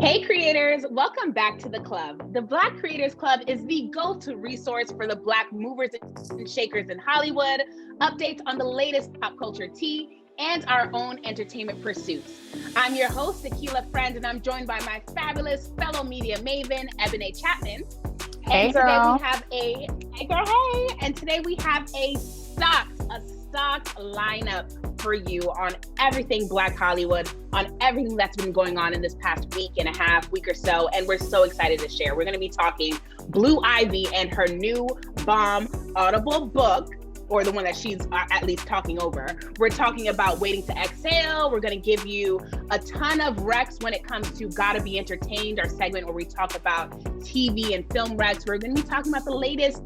Hey creators, welcome back to the club. The Black Creators Club is the go-to resource for the Black movers and shakers in Hollywood, updates on the latest pop culture tea, and our own entertainment pursuits. I'm your host, Akilah Friend, and I'm joined by my fabulous fellow media maven, Eboné Chapman. Hey, and girl. And today we have a stocked lineup for you on everything Black Hollywood, on everything that's been going on in this past week and a half, week or so, and we're so excited to share. We're going to be talking Blue Ivy and her new bomb audible book, or the one that she's at least talking over. We're talking about Waiting to Exhale. We're going to give you a ton of recs when it comes to Gotta Be Entertained, our segment where we talk about TV and film recs. We're going to be talking about the latest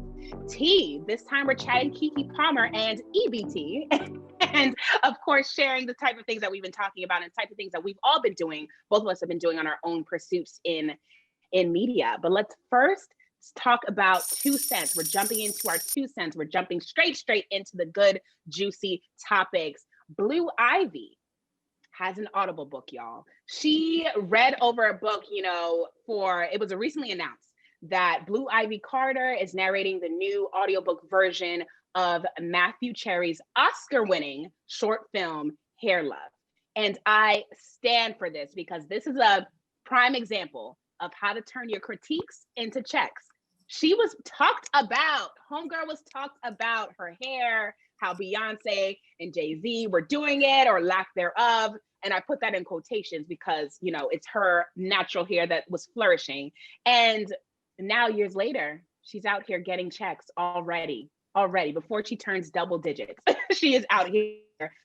tea. This time we're chatting Keke Palmer and EBT. And of course, sharing the type of things that we've been talking about and type of things that we've all been doing. Both of us have been doing on our own pursuits in media. But let's first talk about 2 cents. We're jumping into our 2 cents. We're jumping straight into the good, juicy topics. Blue Ivy has an audible book, y'all. She read over a book, it was recently announced that Blue Ivy Carter is narrating the new audiobook version of Matthew Cherry's Oscar-winning short film, Hair Love. And I stand for this because this is a prime example of how to turn your critiques into checks. Homegirl was talked about her hair, how Beyonce and Jay-Z were doing it or lack thereof. And I put that in quotations because, it's her natural hair that was flourishing. And now years later, she's out here getting checks already, before she turns double digits. She is out here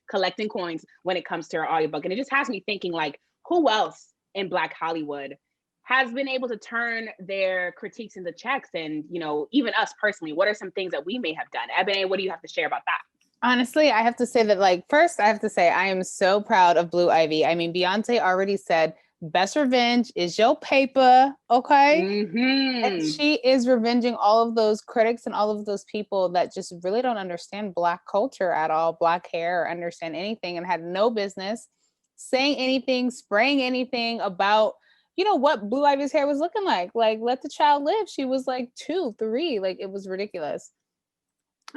collecting coins when it comes to her audiobook. And it just has me thinking, like, who else in Black Hollywood has been able to turn their critiques into checks? And, even us personally, what are some things that we may have done? Eboné, what do you have to share about that? Honestly, I have to say that, first, I have to say I am so proud of Blue Ivy. I mean, Beyonce already said, best revenge is your paper, okay? Mm-hmm. And she is revenging all of those critics and all of those people that just really don't understand Black culture at all, Black hair, or understand anything, and had no business saying anything, spraying anything about, what Blue Ivy's hair was looking like. Like, let the child live. She was 2, 3. It was ridiculous.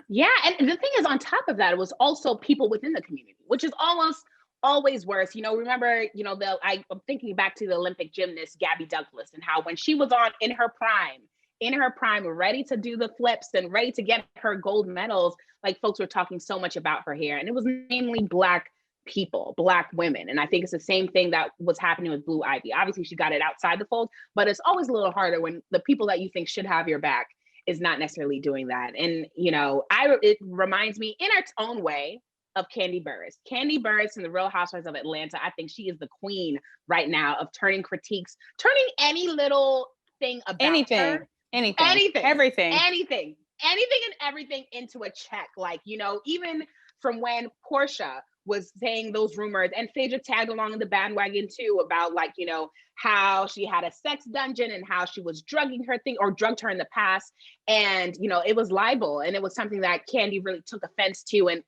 Yeah, and the thing is, on top of that, it was also people within the community, which is always worse. Remember, I'm thinking back to the Olympic gymnast Gabby Douglas and how when she was in her prime, ready to do the flips and ready to get her gold medals, folks were talking so much about her hair, and it was mainly Black people, Black women. And I think it's the same thing that was happening with Blue Ivy. Obviously, she got it outside the fold, but it's always a little harder when the people that you think should have your back is not necessarily doing that. And, it reminds me in its own way of Kandi Burruss. Kandi Burruss from the Real Housewives of Atlanta. I think she is the queen right now of turning any little thing about her. Everything and everything into a check. Even from when Portia was saying those rumors, and Phaedra tagged along in the bandwagon too about how she had a sex dungeon and how she was drugged her in the past. And, it was libel. And it was something that Kandi really took offense to and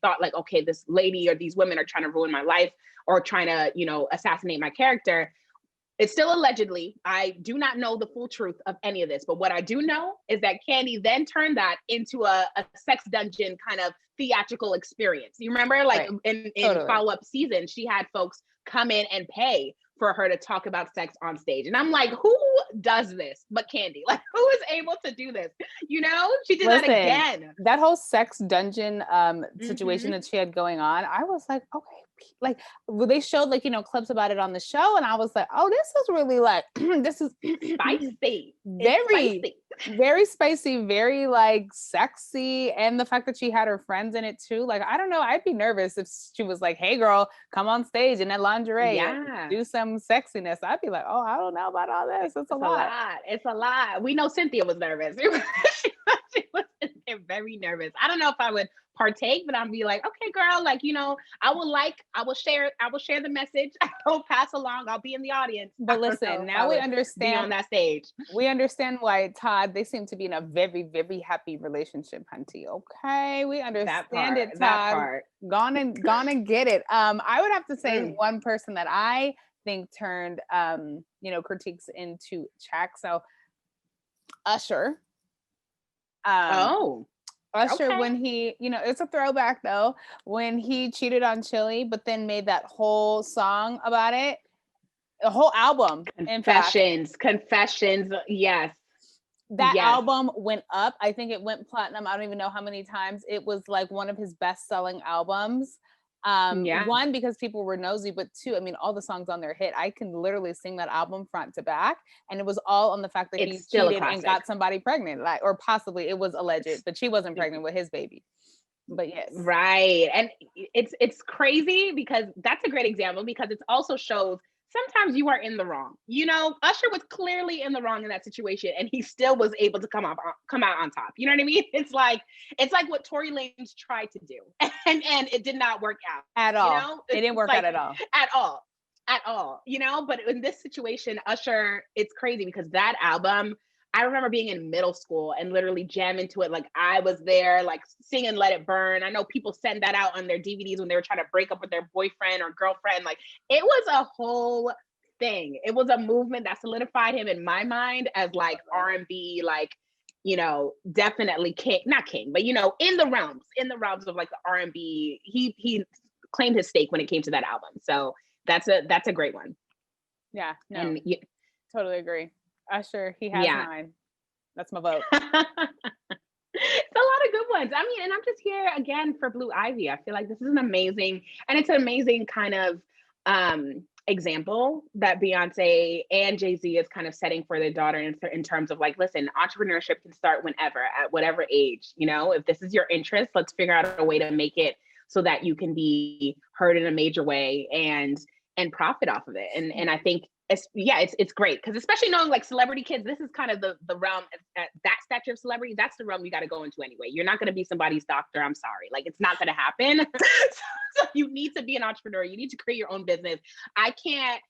thought okay, this lady or these women are trying to ruin my life or trying to, assassinate my character. It's still allegedly. I do not know the full truth of any of this, but what I do know is that Kandi then turned that into a sex dungeon kind of theatrical experience. You remember, right. in totally. Follow-up season, she had folks come in and pay for her to talk about sex on stage. And I'm like, who does this but Kandi? Who is able to do this? She did that again. That whole sex dungeon situation that she had going on, I was like, okay, they showed clips about it on the show, and I was like, oh, this is really this is spicy. Very spicy, very sexy. And the fact that she had her friends in it too, I don't know, I'd be nervous if she was like, hey girl, come on stage in that lingerie and do some sexiness. I'd be like, oh, I don't know about all this. It's a lot. It's a lot. We know Cynthia was nervous. She was very nervous. I don't know if I would partake, but I'll be like, okay, girl, I will share the message. I'll pass along. I'll be in the audience. But listen, now we understand on that stage. We understand why Todd, they seem to be in a very, very happy relationship, Hunty. Okay, we understand it, Todd. Gone and get it. I would have to say one person that I think turned, critiques into check. So Usher, Oh, okay. when he, it's a throwback though, when he cheated on Chili, but then made that whole song about it, a whole album. Confessions. Yes. That album went up. I think it went platinum. I don't even know how many times. It was like one of his best-selling albums. One, because people were nosy, but two, I mean, all the songs on there hit. I can literally sing that album front to back, and it was all on the fact that he cheated and got somebody pregnant, or possibly it was alleged, but she wasn't pregnant with his baby. But yes, right. And it's crazy because that's a great example, because it also shows sometimes you are in the wrong. Usher was clearly in the wrong in that situation, and he still was able to come out on top. You know what I mean? It's like what Tory Lanez tried to do, and it did not work out at all. It didn't work out at all. At all. But in this situation, Usher, it's crazy because that album, I remember being in middle school and literally jamming to it. Like, I was there, like, singing Let It Burn. I know people send that out on their DVDs when they were trying to break up with their boyfriend or girlfriend. Like, it was a whole thing. It was a movement that solidified him in my mind as like R&B, like, definitely not king, but in the realms of like the R&B. He claimed his stake when it came to that album. So that's a great one. Yeah, no, and totally agree. Usher, he has mine. That's my vote. It's a lot of good ones. I mean, and I'm just here again for Blue Ivy. I feel like this is an amazing kind of example that Beyonce and Jay-Z is kind of setting for their daughter in terms of like, listen, entrepreneurship can start whenever, at whatever age. If this is your interest, let's figure out a way to make it so that you can be heard in a major way and profit off of it. And I think it's great, because especially knowing like celebrity kids, this is kind of the realm at that stature of celebrity. That's the realm you got to go into anyway. You're not going to be somebody's doctor. I'm sorry, like, it's not going to happen. So you need to be an entrepreneur. You need to create your own business. I can't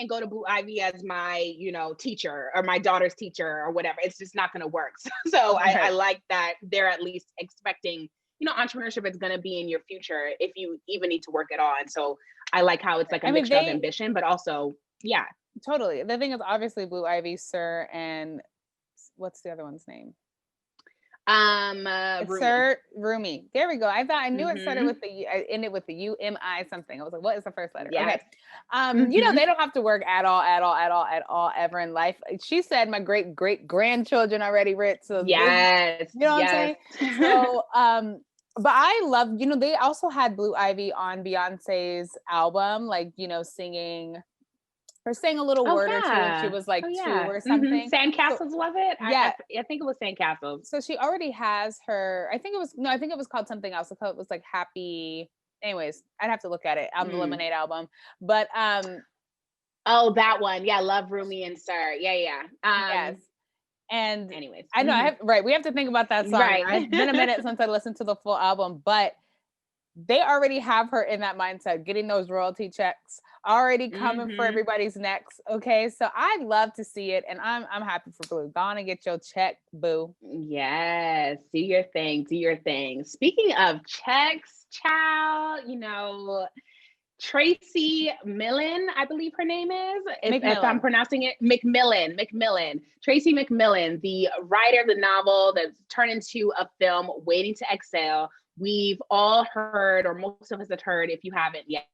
go to Blue Ivy as my teacher or my daughter's teacher or whatever. It's just not going to work. So I like that they're at least expecting entrepreneurship is going to be in your future if you even need to work at all. And so I like how it's like a mixture of ambition, but also totally. The thing is, obviously, Blue Ivy, Sir, and what's the other one's name? Sir Rumi. There we go. I knew it started with the ended with the UMI something. I was like, what is the first letter? Yes. Okay. They don't have to work at all ever in life. She said my great grandchildren already rich. So yes. What I'm saying? So but I love, they also had Blue Ivy on Beyonce's album, like, singing or saying a little word or two when she was like 2 or something. Sandcastles, was it? Yeah. I think it was Sandcastles. So she already has her, I think it was called something else. It was like Happy. Anyways, I'd have to look at it on the Lemonade album. But oh, that one. Yeah, Love, Rumi, and Sir. Yeah. Yes. And anyways, I know we have to think about that song. Right. It's been a minute since I listened to the full album, but they already have her in that mindset, getting those royalty checks already coming for everybody's necks. Okay, so I'd love to see it, and I'm happy for Blue. Go on and get your check, boo. Yes, do your thing. Speaking of checks, child, Tracy McMillan, I believe her name is, if I'm pronouncing it, McMillan. Tracy McMillan, the writer of the novel that's turned into a film, Waiting to Exhale. We've all heard, or most of us have heard, if you haven't yet,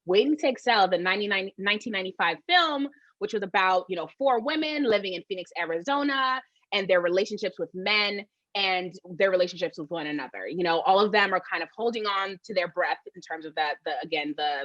Waiting to Exhale, the 1995 film, which was about, 4 women living in Phoenix, Arizona, and their relationships with men and their relationships with one another. All of them are kind of holding on to their breath in terms of the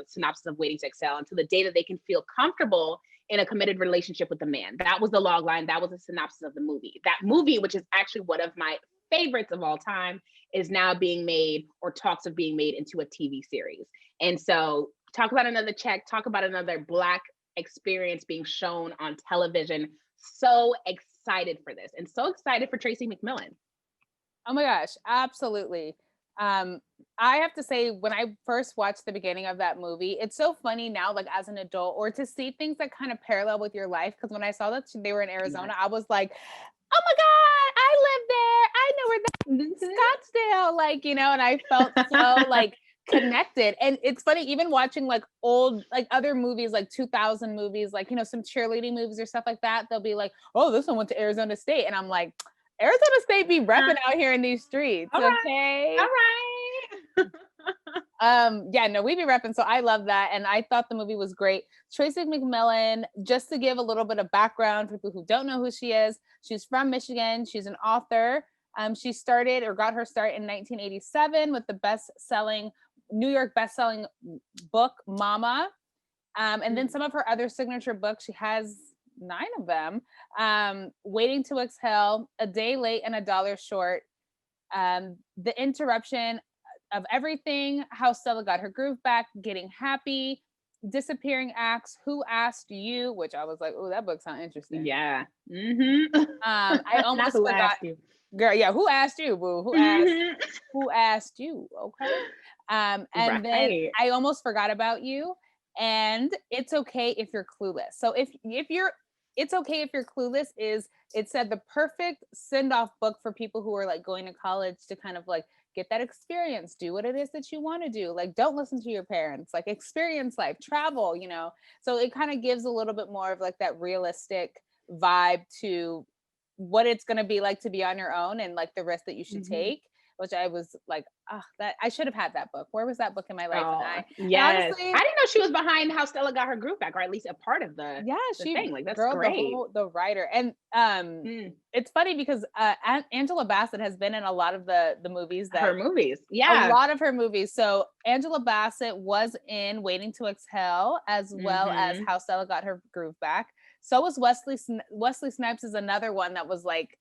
synopsis of Waiting to Exhale, until the day that they can feel comfortable in a committed relationship with a man. That was the log line. That was the synopsis of the movie. That movie, which is actually one of my favorites of all time, is now being made, or talks of being made, into a TV series. And so talk about another check, talk about another Black experience being shown on television. So excited for this, and so excited for Tracy McMillan. Oh my gosh, absolutely. I have to say, when I first watched the beginning of that movie, it's so funny now, like as an adult, or to see things that kind of parallel with your life. Because when I saw that they were in Arizona, I was like, oh my God, I live there. I know where that Scottsdale, and I felt so like connected. And it's funny, even watching like old, like other movies, like 2000 movies, like, you know, some cheerleading movies or stuff like that. They'll be like, oh, this one went to Arizona State. And I'm like, Arizona State be repping out here in these streets. All right. Okay. All right. Yeah, no, we be repping. So I love that. And I thought the movie was great. Tracy McMillian, just to give a little bit of background for people who don't know who she is, she's from Michigan. She's an author. She started or got her start in 1987 with the New York best-selling book, Mama. And then some of her other signature books, she has 9 of them. Waiting to Exhale, A Day Late and $1 Short, The Interruption of Everything, How Stella Got Her Groove Back, Getting Happy, Disappearing Acts, Who Asked You, which I was like, oh, that book sounds interesting. Yeah. Mm-hmm. I almost forgot. Girl, yeah, who asked you, boo? Who asked you? Okay. And then I almost forgot about you. And It's Okay If You're Clueless. So if you're It's Okay If You're Clueless it said the perfect send-off book for people who are like going to college to kind of like get that experience, do what it is that you want to do. Like, don't listen to your parents, like experience life, travel, you know? So it kind of gives a little bit more of like that realistic vibe to what it's going to be like to be on your own and like the risk that you should take, which I was like, that I should have had that book. Where was that book in my life? Yes. Honestly, I didn't know she was behind How Stella Got Her Groove Back, or at least a part of the thing. Like, that's great. The writer. And it's funny because Angela Bassett has been in a lot of the movies her movies. Yeah. A lot of her movies. So Angela Bassett was in Waiting to Exhale as well as How Stella Got Her Groove Back. So was Wesley Snipes is another one that was like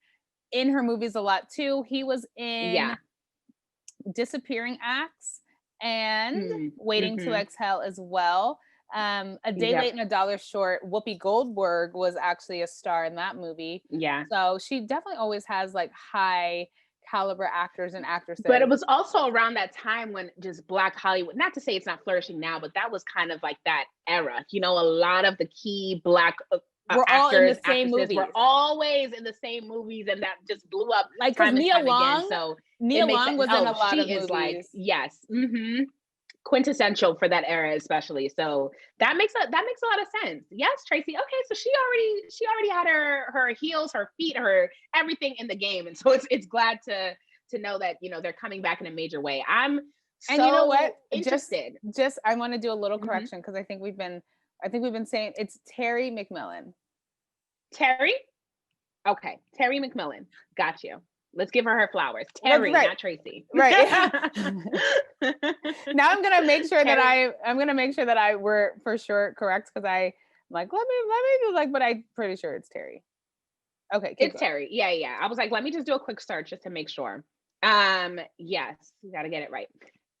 in her movies a lot too. He was in Disappearing Acts and Waiting to Exhale as well. A Day Late and $1 Short. Whoopi Goldberg was actually a star in that movie. Yeah. So she definitely always has like high caliber actors and actresses. But it was also around that time when just Black Hollywood, not to say it's not flourishing now, but that was kind of like that era. You know, a lot of the key Black we're actors, all in the same movies. We're always in the same movies, and that just blew up. Like Nia Long, so Nia Long was in a lot of movies. Like, yes, quintessential for that era, especially. So that makes a lot of sense. Yes, Tracy. Okay, so she already had her heels, her feet, her everything in the game, and so it's glad to know that, you know, they're coming back in a major way. And you know what? Interested. Just I want to do a little correction because I think we've been saying it's Terry McMillian. Terry? Okay. Terry McMillian. Got you. Let's give her flowers. Terry, not Tracy. Right. Now I'm gonna make sure that I were for sure correct because I'm like, let me do like, but I'm pretty sure it's Terry. Okay. It's Terry. Yeah. I was like, let me just do a quick search just to make sure. Yes, you gotta get it right.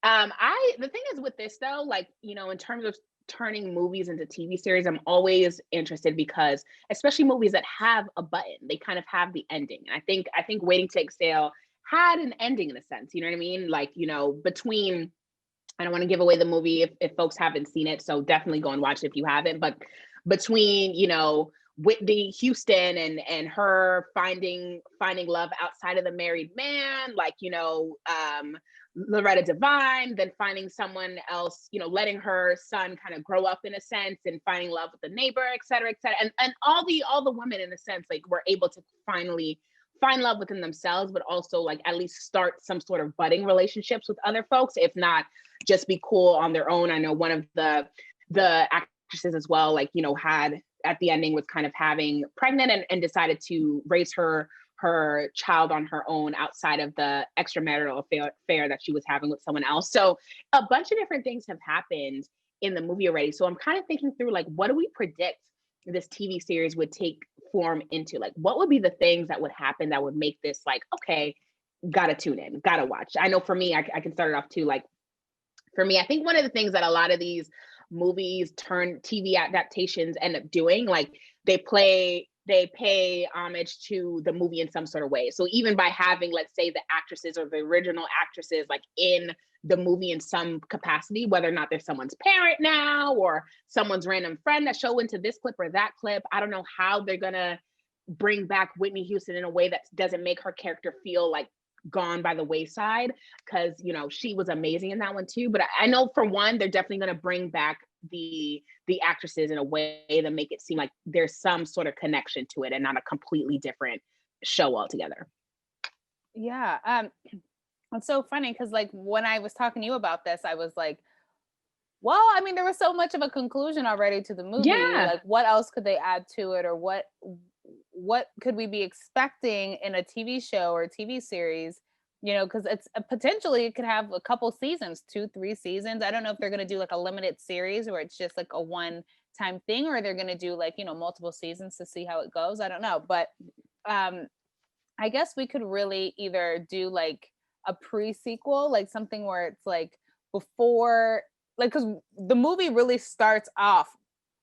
The thing is with this though, like, you know, in terms of turning movies into TV series, I'm always interested because especially movies that have a button, they kind of have the ending. And I think Waiting to Exhale had an ending in a sense, you know what I mean? Like, you know, between, I don't want to give away the movie if folks haven't seen it, so definitely go and watch it if you haven't, but between, you know, Whitney Houston and her finding love outside of the married man, like, you know, Loretta Devine, then finding someone else, you know, letting her son kind of grow up in a sense and finding love with the neighbor, et cetera, and all the women in a sense, like, were able to finally find love within themselves, but also like at least start some sort of budding relationships with other folks, if not just be cool on their own. I know one of the actresses as well, like, you know, had at the ending was kind of having pregnant and decided to raise her child on her own outside of the extramarital affair that she was having with someone else. So a bunch of different things have happened in the movie already. So I'm kind of thinking through, like, what do we predict this TV series would take form into? Like, what would be the things that would happen that would make this like, okay, gotta tune in, gotta watch? I know for me, I can start it off too. Like, for me, I think one of the things that a lot of these movies turn TV adaptations end up doing, like, they pay homage to the movie in some sort of way. So even by having, let's say, the actresses or the original actresses like in the movie in some capacity, whether or not they're someone's parent now or someone's random friend that show into this clip or that clip, I don't know how they're gonna bring back Whitney Houston in a way that doesn't make her character feel like gone by the wayside, because you know she was amazing in that one too. But I know for one, they're definitely going to bring back the actresses in a way that make it seem like there's some sort of connection to it and not a completely different show altogether. Yeah. It's so funny because like when I was talking to you about this, I was like, well, I mean, there was so much of a conclusion already to the movie. Yeah. Like, what else could they add to it, or what could we be expecting in a TV show or a TV series? You know, because it's potentially it could have a couple seasons, 2-3 seasons. I don't know if they're going to do like a limited series where it's just like a one-time thing, or they're going to do like, you know, multiple seasons to see how it goes. I don't know, but I guess we could really either do like a pre-sequel, like something where it's like before, like, because the movie really starts off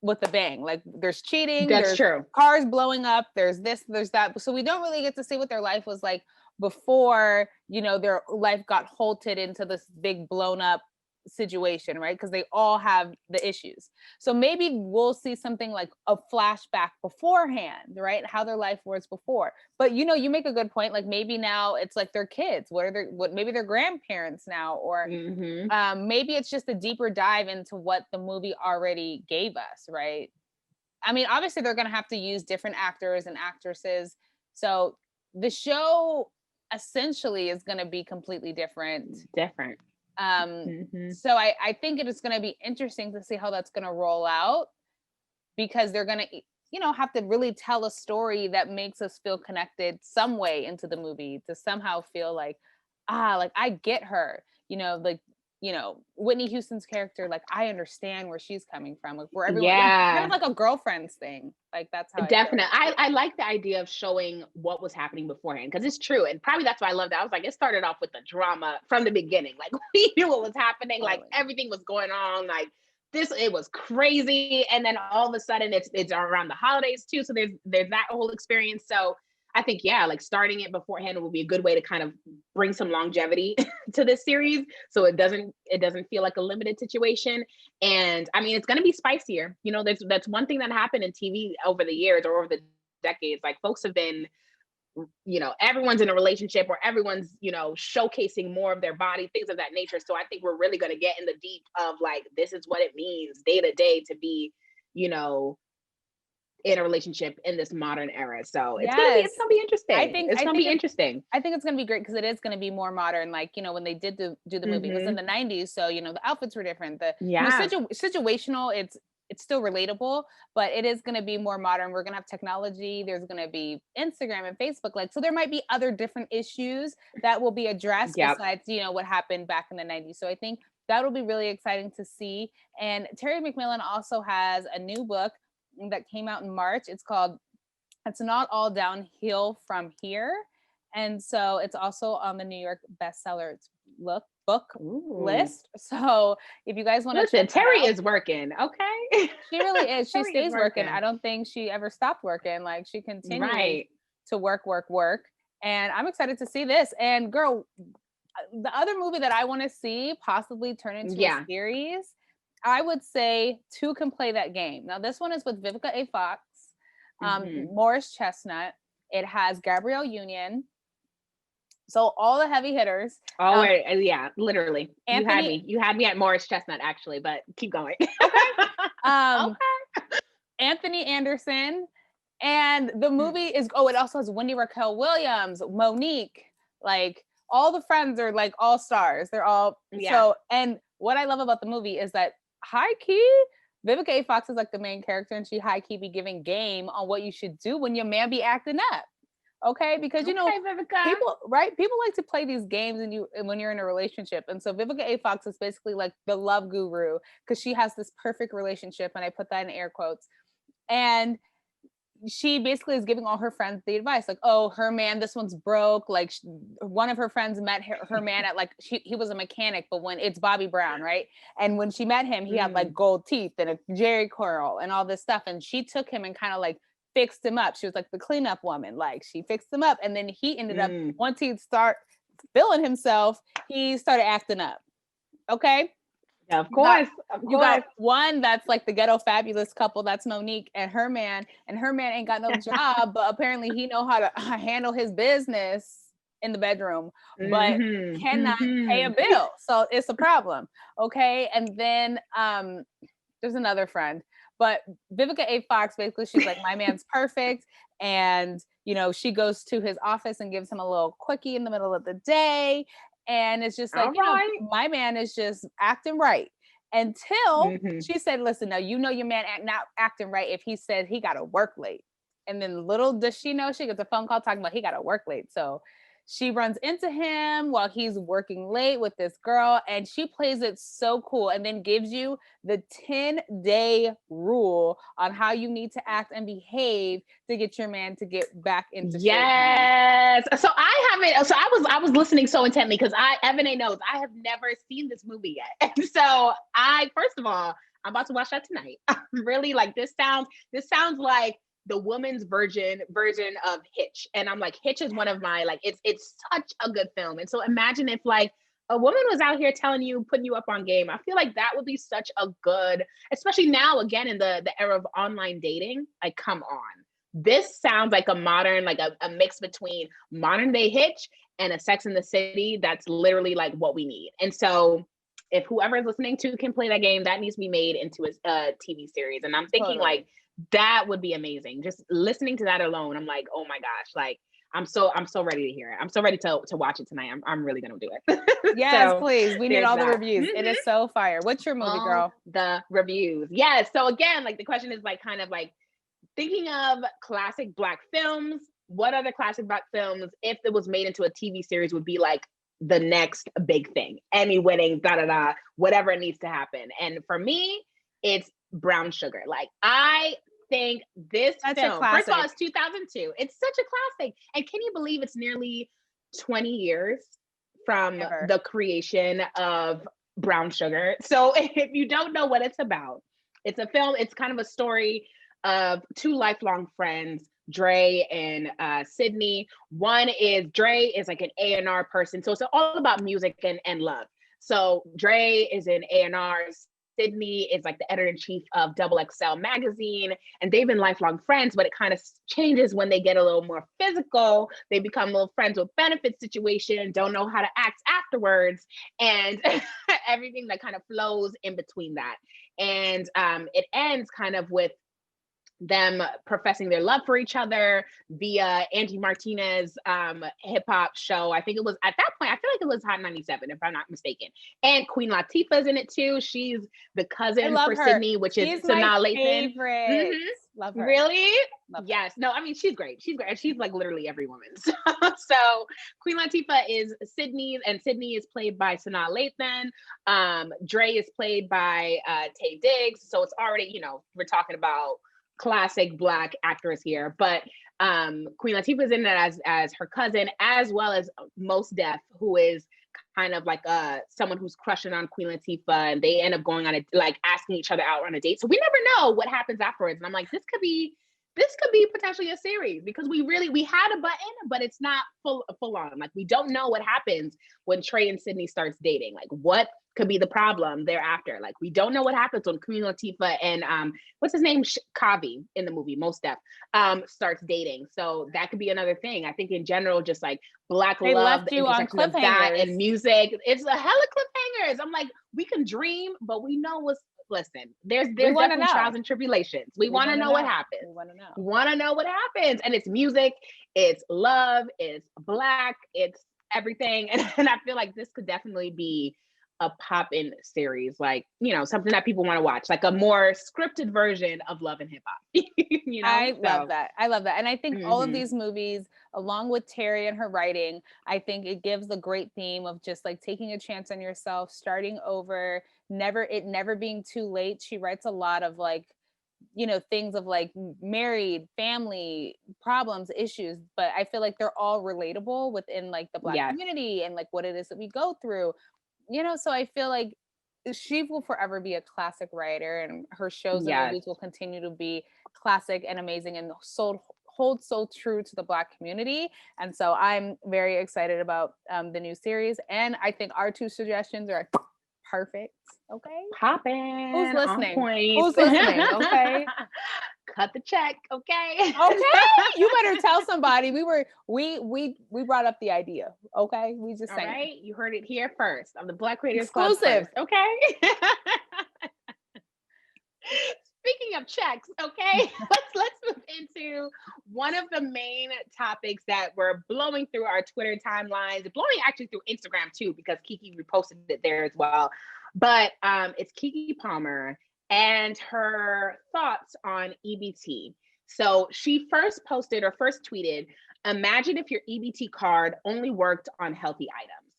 with a bang. Like there's cheating, That's there's true. cars blowing up, there's this, there's that. So we don't really get to see what their life was like before, you know, their life got halted into this big blown up situation, right? Because they all have the issues. So maybe we'll see something like a flashback beforehand, right? How their life was before. But you know, you make a good point. Like maybe now it's like their kids. Maybe they're grandparents now, or maybe it's just a deeper dive into what the movie already gave us, right? I mean, obviously they're going to have to use different actors and actresses. So the show essentially is going to be completely different. So I think it is going to be interesting to see how that's going to roll out, because they're going to, you know, have to really tell a story that makes us feel connected some way into the movie, to somehow feel like, like I get her, you know, like, you know, Whitney Houston's character, like I understand where she's coming from, like where everyone, like, kind of like a girlfriend's thing. Like that's how definitely. I like the idea of showing what was happening beforehand, because it's true, and probably that's why I loved it. I was like, it started off with the drama from the beginning. Like we knew what was happening, like everything was going on, like this, it was crazy, and then all of a sudden it's around the holidays too. So there's that whole experience. So I think, yeah, like starting it beforehand will be a good way to kind of bring some longevity to this series, so it doesn't feel like a limited situation. And I mean, it's going to be spicier. You know, that's one thing that happened in TV over the years or over the decades. Like folks have been, you know, everyone's in a relationship, or everyone's, you know, showcasing more of their body, things of that nature. So I think we're really going to get in the deep of like, this is what it means day to day to be, you know, in a relationship in this modern era. So it's gonna be interesting. I think it's gonna be interesting. I think it's gonna be great because it is gonna be more modern. Like, you know, when they did do the movie, it was in the 90s, so you know the outfits were different. You know, situational. It's still relatable, but it is gonna be more modern. We're gonna have technology. There's gonna be Instagram and Facebook, like, so there might be other different issues that will be addressed besides, you know, what happened back in the 90s. So I think that'll be really exciting to see. And Terry McMillian also has a new book that came out in March. It's called It's Not All Downhill From Here. And so it's also on the New York bestseller book list. So if you guys want to listen, Terry is working. Okay. She really is. She stays working. I don't think she ever stopped working. Like she continues to work. And I'm excited to see this. And girl, the other movie that I want to see possibly turn into a series, I would say Two Can Play That Game. Now, this one is with Vivica A. Fox, Morris Chestnut. It has Gabrielle Union. So all the heavy hitters. Oh, yeah, literally. You had me at Morris Chestnut, actually, but keep going. Okay. Anthony Anderson. And the movie is, it also has Wendy Raquel Williams, Monique, like all the friends are like all stars. They're all, so, and what I love about the movie is that high key, Vivica A. Fox is like the main character, and she high key be giving game on what you should do when your man be acting up. Okay, because you know, Vivica. people like to play these games when you're in a relationship, and so Vivica A. Fox is basically like the love guru because she has this perfect relationship, and I put that in air quotes, and she basically is giving all her friends the advice, like, oh, her man, this one's broke. Like one of her friends met her man at like, he was a mechanic, but when it's Bobby Brown, right? And when she met him, he had like gold teeth and a Jerry curl and all this stuff. And she took him and kind of like fixed him up. She was like the cleanup woman. Like she fixed him up. And then he ended up, once he'd start feeling himself, he started acting up. Okay. Yeah, of course. You got one that's like the ghetto fabulous couple, that's Monique and her man ain't got no job, but apparently he know how to handle his business. in the bedroom, but cannot pay a bill. So it's a problem. Okay. And then there's another friend, but Vivica A. Fox, basically, she's like, my man's perfect. And, you know, she goes to his office and gives him a little quickie in the middle of the day. And it's just like, know, my man is just acting right. Until she said, listen, now, you know, your man not acting right if he said he got to work late. And then little does she know, she gets a phone call talking about he got to work late. So she runs into him while he's working late with this girl, and she plays it so cool, and then gives you the 10-day rule on how you need to act and behave to get your man to get back into shape. Yes. So I haven't. So I was listening so intently because Eboné knows I have never seen this movie yet. And so first of all, I'm about to watch that tonight. Really, like this sounds like the woman's version of Hitch. And I'm like, Hitch is one of my, like, it's such a good film. And so imagine if like a woman was out here telling you, putting you up on game. I feel like that would be such a good, especially now, again, in the era of online dating, like, come on. This sounds like a modern, like a mix between modern day Hitch and a Sex in the City. That's literally like what we need. And so if whoever is listening to can play that game, that needs to be made into a TV series. And I'm thinking like, that would be amazing. Just listening to that alone, I'm like, oh my gosh, like I'm so ready to hear it. I'm so ready to watch it tonight. I'm really gonna do it. Yes, so, please. We need all the reviews. It is so fire. What's your movie, girl? The reviews. Yes. So again, like the question is like kind of like thinking of classic Black films. What other classic Black films, if it was made into a TV series, would be like the next big thing? Emmy winning, whatever it needs to happen. And for me, it's Brown Sugar. Like I think this film, first of all, it's 2002. It's such a classic. And can you believe it's nearly 20 years from the creation of Brown Sugar? So if you don't know what it's about, it's a film. It's kind of a story of two lifelong friends, Dre and Sydney. One is Dre is like an A&R person. So it's all about music and love. So Dre is in A&R. Sydney is like the editor-in-chief of XXL magazine, and they've been lifelong friends, but it kind of changes when they get a little more physical. They become a little friends with benefits situation, don't know how to act afterwards, and everything that kind of flows in between that. And it ends kind of with them professing their love for each other via Angie Martinez hip hop show. I think it was at that point, I feel like it was Hot 97, if I'm not mistaken. And Queen Latifah's in it too. She's the cousin for Sydney, which is Sanaa Lathan. Favorite. Love her. Really? Love yes. Her. No, I mean, she's great. She's great. She's like literally every woman. So Queen Latifah is Sydney, and Sydney is played by Sanaa Lathan. Dre is played by Taye Diggs. So it's already, you know, we're talking about classic Black actress here, but Queen Latifah is in it as her cousin, as well as Mos Def, who is kind of like someone who's crushing on Queen Latifah, and they end up going on asking each other out on a date. So we never know what happens afterwards. And I'm like, this could be potentially a series, because we had a button, but it's not full on. Like we don't know what happens when Trey and Sydney starts dating. Like what could be the problem thereafter? Like we don't know what happens when Queen Latifah and what's his name, Kavi in the movie Mos Def starts dating. So that could be another thing. I think in general, just like Black they love, left you on cliffhangers and music. It's a hella cliffhangers. I'm like, we can dream, but we know what's. Listen, there's definitely trials and tribulations. We want to know what happens. We want to know what happens. And it's music, it's love, it's Black, it's everything. And I feel like this could definitely be a pop-in series, like, you know, something that people want to watch, like a more scripted version of Love and Hip Hop. You know? I love that. And I think all of these movies, along with Terry and her writing, I think it gives the great theme of just like taking a chance on yourself, starting over, never being too late. She writes a lot of like, you know, things of like married, family, problems, issues, but I feel like they're all relatable within like the Black community and like what it is that we go through. You know, so I feel like she will forever be a classic writer, and her shows and movies will continue to be classic and amazing and hold so true to the Black community. And so I'm very excited about the new series. And I think our two suggestions are perfect. Okay. Poppin'. Who's listening? Okay. cut the check, okay? Okay, you better tell somebody. We brought up the idea. Okay, we just All saying. right, you heard it here first on the Black Creators Club Exclusive. first, okay? Speaking of checks, okay, let's move into one of the main topics that were blowing through our Twitter timelines, blowing actually through Instagram too, because Keke reposted it there as well. But it's Keke Palmer and her thoughts on EBT. So she first posted or first tweeted, imagine if your EBT card only worked on healthy items.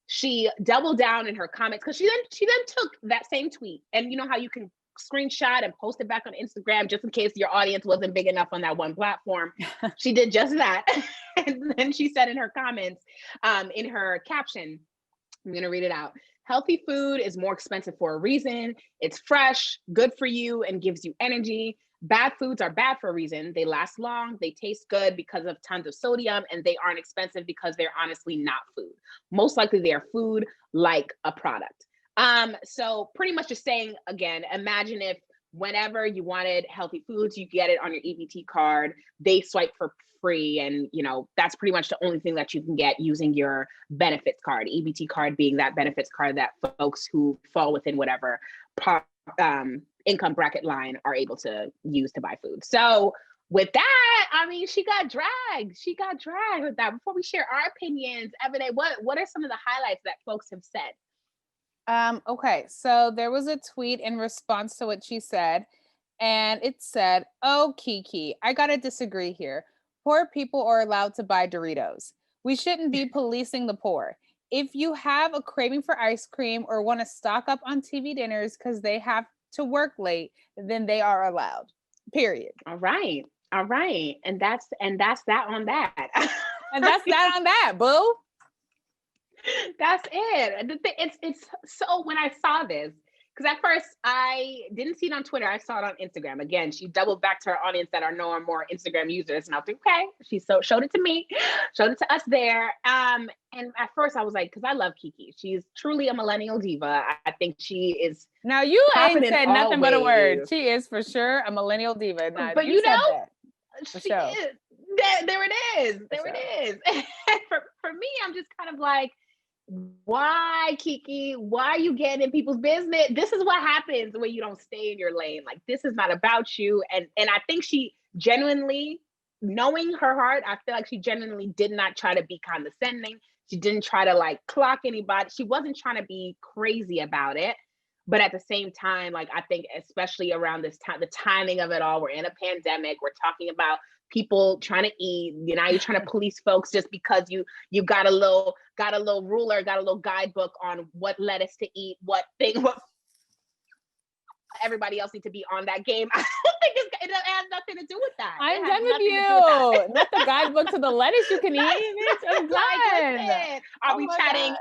She doubled down in her comments because she then took that same tweet, and you know how you can screenshot and post it back on Instagram just in case your audience wasn't big enough on that one platform. She did just that. And then she said in her comments, in her caption, I'm going to read it out. Healthy food is more expensive for a reason. It's fresh, good for you, and gives you energy. Bad foods are bad for a reason. They last long, they taste good because of tons of sodium, and they aren't expensive because they're honestly not food. Most likely they are food like a product. So pretty much just saying, again, imagine if whenever you wanted healthy foods, you get it on your EBT card, they swipe for free. And, you know, that's pretty much the only thing that you can get using your benefits card, EBT card being that benefits card that folks who fall within whatever income bracket line are able to use to buy food. So with that, I mean, she got dragged. She got dragged with that. Before we share our opinions, Eboné, what are some of the highlights that folks have said? Okay, so there was a tweet in response to what she said, and it said, "Oh, Keke, I gotta disagree here. Poor people are allowed to buy Doritos. We shouldn't be policing the poor. If you have a craving for ice cream or want to stock up on TV dinners because they have to work late, then they are allowed. Period." All right. And that's that on that. And that's that on that, boo. That's it. It's so when I saw this, because at first I didn't see it on Twitter, I saw it on Instagram. Again, she doubled back to her audience that are no more Instagram users, and I was like, okay, she showed it to me, showed it to us there. And at first I was like, because I love Keke, she's truly a millennial diva. I think she is. Now you ain't said nothing but a word. She is for sure a millennial diva. Now, but you know, for sure. There it is. There it is. For me, I'm just kind of like, why, Keke? Why are you getting in people's business? This is what happens when you don't stay in your lane. Like, this is not about you. And I think she genuinely, knowing her heart, I feel like she genuinely did not try to be condescending. She didn't try to like clock anybody. She wasn't trying to be crazy about it. But at the same time, like, I think especially around this time, the timing of it all, we're in a pandemic, we're talking about people trying to eat, you know, you're trying to police folks just because you got a little ruler, got a little guidebook on what lettuce to eat, what everybody else need to be on that game. I don't think it has nothing to do with that. I'm done with you. Not the guidebook to the lettuce you can eat. I'm done. Are we chatting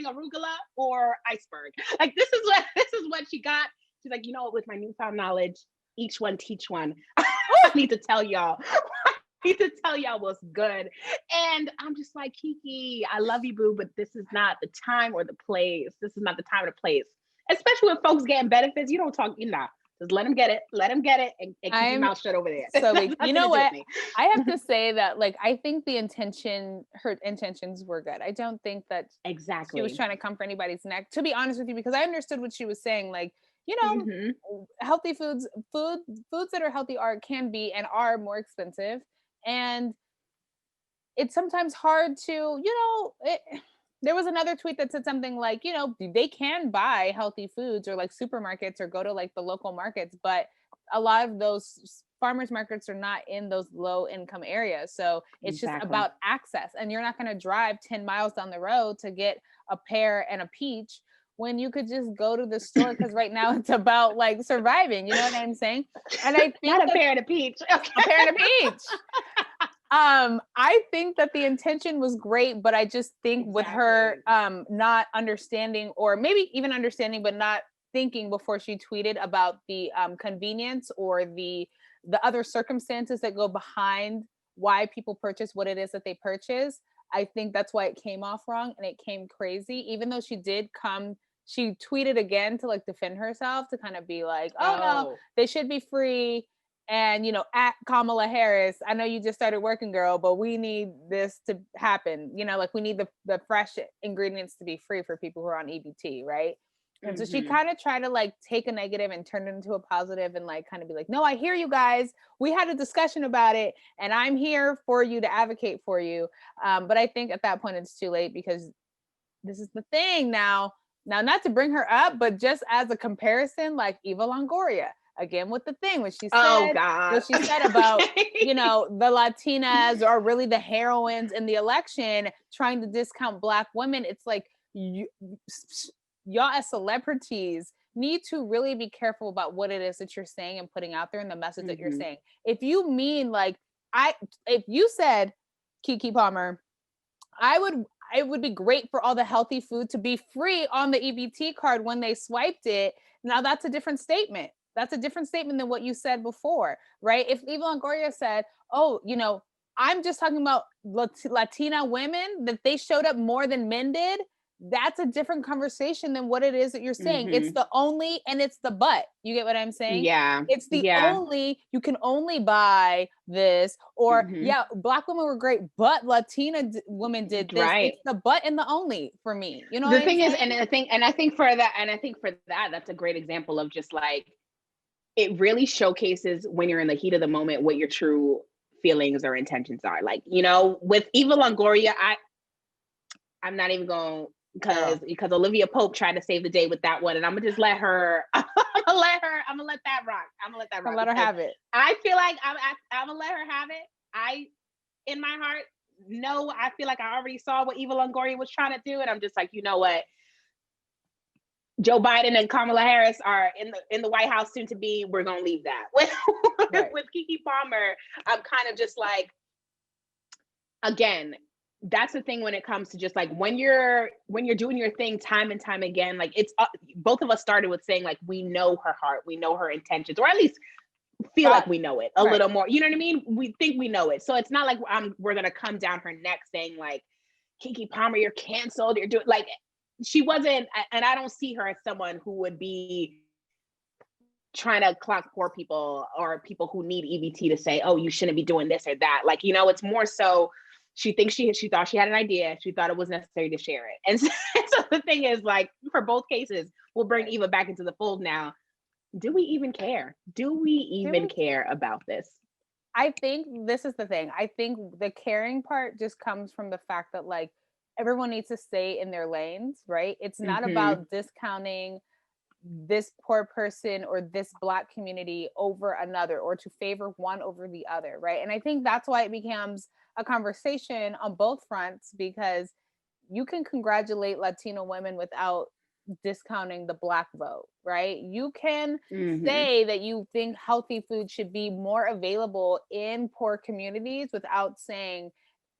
arugula or iceberg? Like, this is what she got. She's like, you know what, with my newfound knowledge, each one teach one. I need to tell y'all. What's good. And I'm just like, Keke, I love you, boo, but this is not the time or the place. This is not the time or the place. Especially when folks getting benefits, you don't talk, just let them get it. And keep your mouth shut over there. So you know what? I have to say that, like, I think her intentions were good. I don't think that exactly she was trying to come for anybody's neck, to be honest with you, because I understood what she was saying. Like, you know, healthy foods that are healthy can be and are more expensive. And it's sometimes hard to, there was another tweet that said something like, they can buy healthy foods or like supermarkets or go to like the local markets, but a lot of those farmers markets are not in those low income areas. So it's just about access, and you're not going to drive 10 miles down the road to get a pear and a peach when you could just go to the store, because right now it's about like surviving. You know what I'm saying? And I think not a pear and a peach. A pear and a peach. I think that the intention was great, but I just think with her not understanding, or maybe even understanding but not thinking before she tweeted about the convenience or the other circumstances that go behind why people purchase what it is that they purchase. I think that's why it came off wrong and it came crazy, even though she did come she tweeted again to like defend herself, to kind of be like, oh no, they should be free. And, you know, at Kamala Harris, I know you just started working, girl, but we need this to happen. You know, like we need the fresh ingredients to be free for people who are on EBT, right? And so she kind of tried to like take a negative and turn it into a positive and like kind of be like, no, I hear you guys. We had a discussion about it and I'm here for you to advocate for you. But I think at that point it's too late, because this is the thing now, not to bring her up, but just as a comparison, like Eva Longoria, again with the thing when she said, what she said about, you know, the Latinas are really the heroines in the election, trying to discount Black women. It's like, y'all as celebrities need to really be careful about what it is that you're saying and putting out there and the message that you're saying. If you mean like, if you said, Keke Palmer, it would be great for all the healthy food to be free on the EBT card when they swiped it. Now that's a different statement. That's a different statement than what you said before, right? If Eva Longoria said, oh, you know, I'm just talking about Latina women, that they showed up more than men did, that's a different conversation than what it is that you're saying. It's the only, and it's the but. You get what I'm saying? Yeah. It's the only, you can only buy this, or yeah, Black women were great, but Latina women did this. Right. It's the but and the only for me. You know the what thing I'm is, saying? and I think for that, that's a great example of just like, it really showcases when you're in the heat of the moment what your true feelings or intentions are. Like, you know, with Eva Longoria, I'm not even going, because Olivia Pope tried to save the day with that one, and I'm gonna just let her. I'm gonna let that rock. Let her have it. I feel like I'm gonna let her have it. In my heart, no, I feel like I already saw what Eva Longoria was trying to do, and I'm just like, you know what? Joe Biden and Kamala Harris are in the White House soon to be. We're gonna leave that. With Keke Palmer, I'm kind of just like, again, that's the thing when it comes to just like when you're doing your thing time and time again. Like, it's both of us started with saying like, we know her heart, we know her intentions, or at least feel like we know it a little more. You know what I mean? We think we know it, so it's not like we're gonna come down her neck saying like, Keke Palmer, you're canceled. You're doing like. She wasn't, and I don't see her as someone who would be trying to clock poor people or people who need EBT to say, oh, you shouldn't be doing this or that. Like, you know, it's more so she thinks she thought she had an idea. She thought it was necessary to share it. And so the thing is, like, for both cases, we'll bring Eva back into the fold now. Do we even care? Do we even care about this? I think this is the thing. I think the caring part just comes from the fact that like, everyone needs to stay in their lanes, right? It's not about discounting this poor person or this Black community over another, or to favor one over the other, right? And I think that's why it becomes a conversation on both fronts, because you can congratulate Latino women without discounting the Black vote, right? You can say that you think healthy food should be more available in poor communities without saying,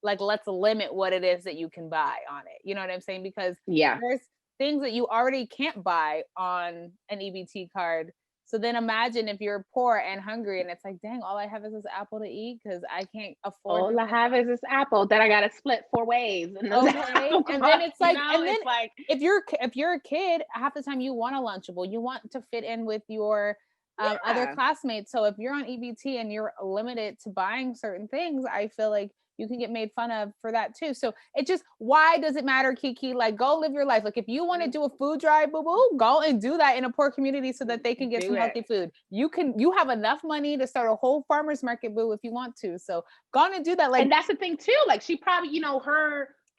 like, let's limit what it is that you can buy on it. You know what I'm saying? Because there's things that you already can't buy on an EBT card. So then imagine if you're poor and hungry and it's like, dang, all I have is this apple to eat because I can't afford. All I have is this apple that I got to split 4 ways. And and then it's like, and then like, if you're a kid, half the time you want a Lunchable, you want to fit in with your other classmates. So if you're on EBT and you're limited to buying certain things, I feel like you can get made fun of for that too. So it just, why does it matter, Keke? Like, go live your life. Like, if you want to do a food drive, boo-boo, go and do that in a poor community so that they can get some healthy food. You have enough money to start a whole farmer's market, boo, if you want to. So go on and do that. Like, and that's the thing too. Like, she probably, you know,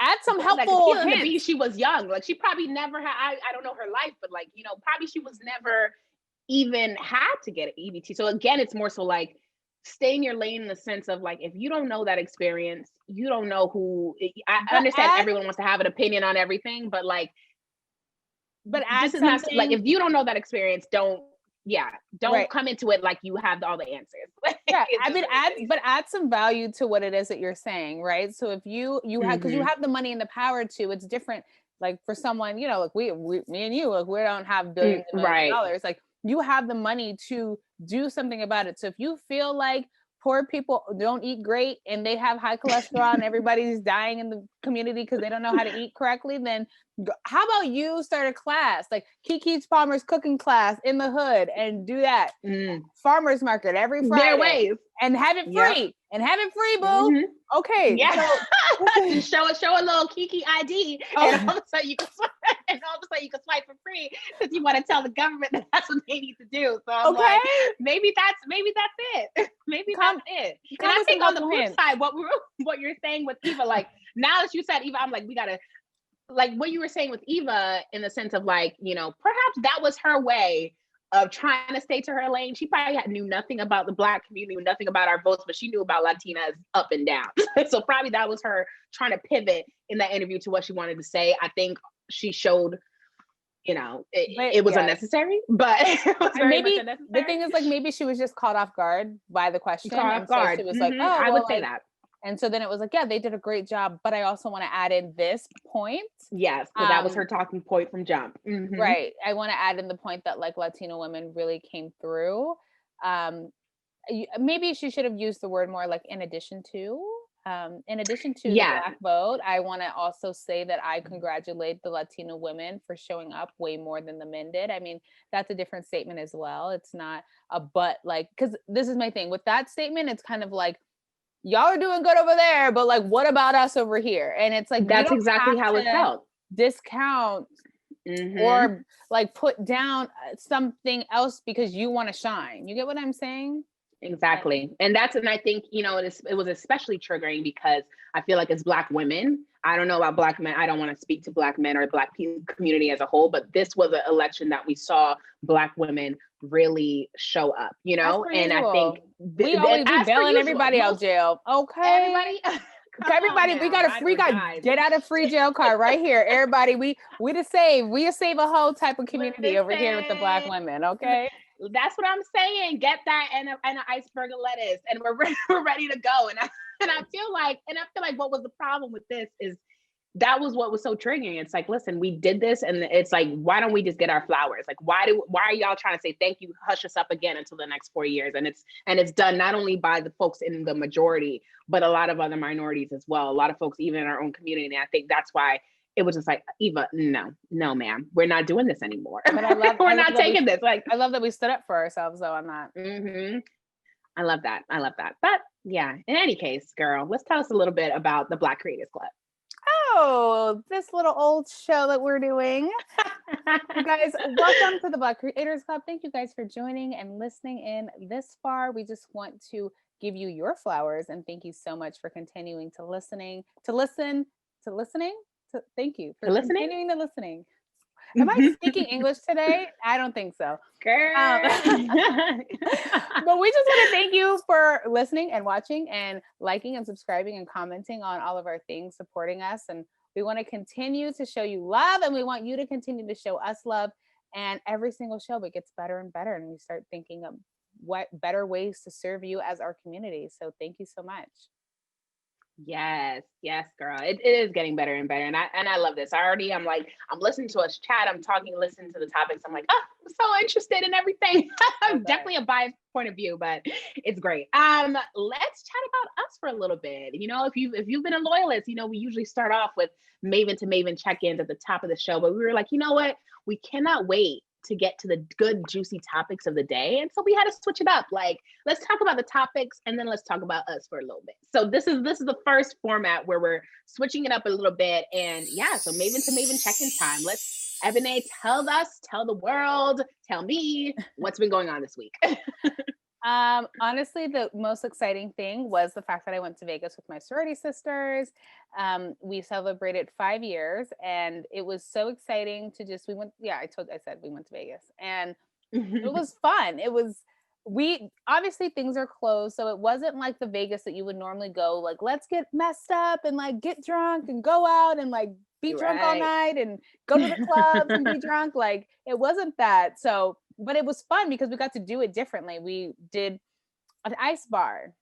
add some helpful hints. She was young. Like, she probably never had, I don't know her life, but like, you know, probably she was never even had to get an EBT. So again, it's more so like, stay in your lane in the sense of like, if you don't know that experience, you don't know who. I understand everyone wants to have an opinion on everything, but like, this is not like, if you don't know that experience, don't come into it like you have all the answers. Add some value to what it is that you're saying, right? So if you have, because you have the money and the power to, it's different. Like, for someone, you know, like me and you, like, we don't have billions of dollars. Like, you have the money to do something about it. So if you feel like poor people don't eat great and they have high cholesterol and everybody's dying in the community because they don't know how to eat correctly, then How about you start a class like Keke's Palmer's cooking class in the hood and do that farmers market every Friday. There are ways. And have it free. And have it free, boo. Mm-hmm. Okay. Yeah. So Just show a little Keke ID, and all of a sudden you can swipe for free because you want to tell the government that that's what they need to do. So I'm like, maybe that's it. Maybe that's it. And I think on the flip side, what you're saying with Eva, like now that you said Eva, I'm like, we gotta, like what you were saying with Eva in the sense of like, you know, perhaps that was her way of trying to stay to her lane. She probably knew nothing about the Black community, nothing about our votes, but she knew about Latinas up and down. So probably that was her trying to pivot in that interview to what she wanted to say. I think she showed, you know, it was unnecessary, but it was very much unnecessary. The thing is, like, maybe she was just caught off guard by the question. So she was like, oh, I would say that. And so then it was like, yeah, they did a great job, but I also want to add in this point. Yes, so that was her talking point from jump. Mm-hmm. Right. I want to add in the point that like Latino women really came through. Maybe she should have used the word more like in addition to the Black vote. I want to also say that I congratulate the Latino women for showing up way more than the men did. I mean, that's a different statement as well. It's not a but, like, because this is my thing with that statement. It's kind of like, y'all are doing good over there, but like, what about us over here? And it's like, that's exactly how it felt. Discount or like put down something else because you want to shine. You get what I'm saying? Exactly. And I think, you know, it was especially triggering because I feel like as Black women, I don't know about Black men. I don't want to speak to Black men or Black community as a whole, but this was an election that we saw Black women really show up, you know? And I think we always be bailing everybody out jail. Okay. Everybody, we got get out of free jail card right here. Everybody, we save a whole type of community over here with the Black women. Okay. That's what I'm saying. Get that and an iceberg of lettuce, and we're ready to go. And I feel like what was the problem with this is that was what was so triggering. It's like, listen, we did this, and it's like, why don't we just get our flowers? Like, why are y'all trying to say thank you, hush us up again until the next 4 years? And it's done not only by the folks in the majority, but a lot of other minorities as well. A lot of folks even in our own community. And I think that's why it was just like, Eva, no, ma'am, we're not doing this anymore. But we're not taking this. Like, I love that we stood up for ourselves though on that. I love that. But yeah, in any case, girl, let's tell us a little bit about the Black Creators Club. Oh, this little old show that we're doing. You guys, welcome to the Black Creators Club. Thank you guys for joining and listening in this far. We just want to give you your flowers and thank you so much for continuing to listening. Thank you for continuing to listening. Am I speaking English today? I don't think so. Girl. But we just want to thank you for listening and watching and liking and subscribing and commenting on all of our things, supporting us. And we want to continue to show you love, and we want you to continue to show us love. And every single show, it gets better and better. And we start thinking of what better ways to serve you as our community. So thank you so much. Yes, girl. It is getting better and better. And I love this. I'm listening to us chat. I'm listening to the topics. I'm like, oh, I'm so interested in everything. Definitely a biased point of view, but it's great. Let's chat about us for a little bit. You know, if you've been a loyalist, you know, we usually start off with Maven to Maven check-ins at the top of the show, but we were like, you know what? We cannot wait to get to the good, juicy topics of the day. And so we had to switch it up. Like, let's talk about the topics and then let's talk about us for a little bit. So this is the first format where we're switching it up a little bit. And yeah, so Maven to Maven check-in time. Let's, Eboné, tell the world, tell me what's been going on this week. Honestly, the most exciting thing was the fact that I went to Vegas with my sorority sisters. We celebrated 5 years and it was so exciting to I said we went to Vegas and it was fun. Obviously things are closed. So it wasn't like the Vegas that you would normally go, like, let's get messed up and like get drunk and go out and like be drunk all night and go to the clubs and be drunk. Like, it wasn't that. So, but it was fun because we got to do it differently. We did an ice bar.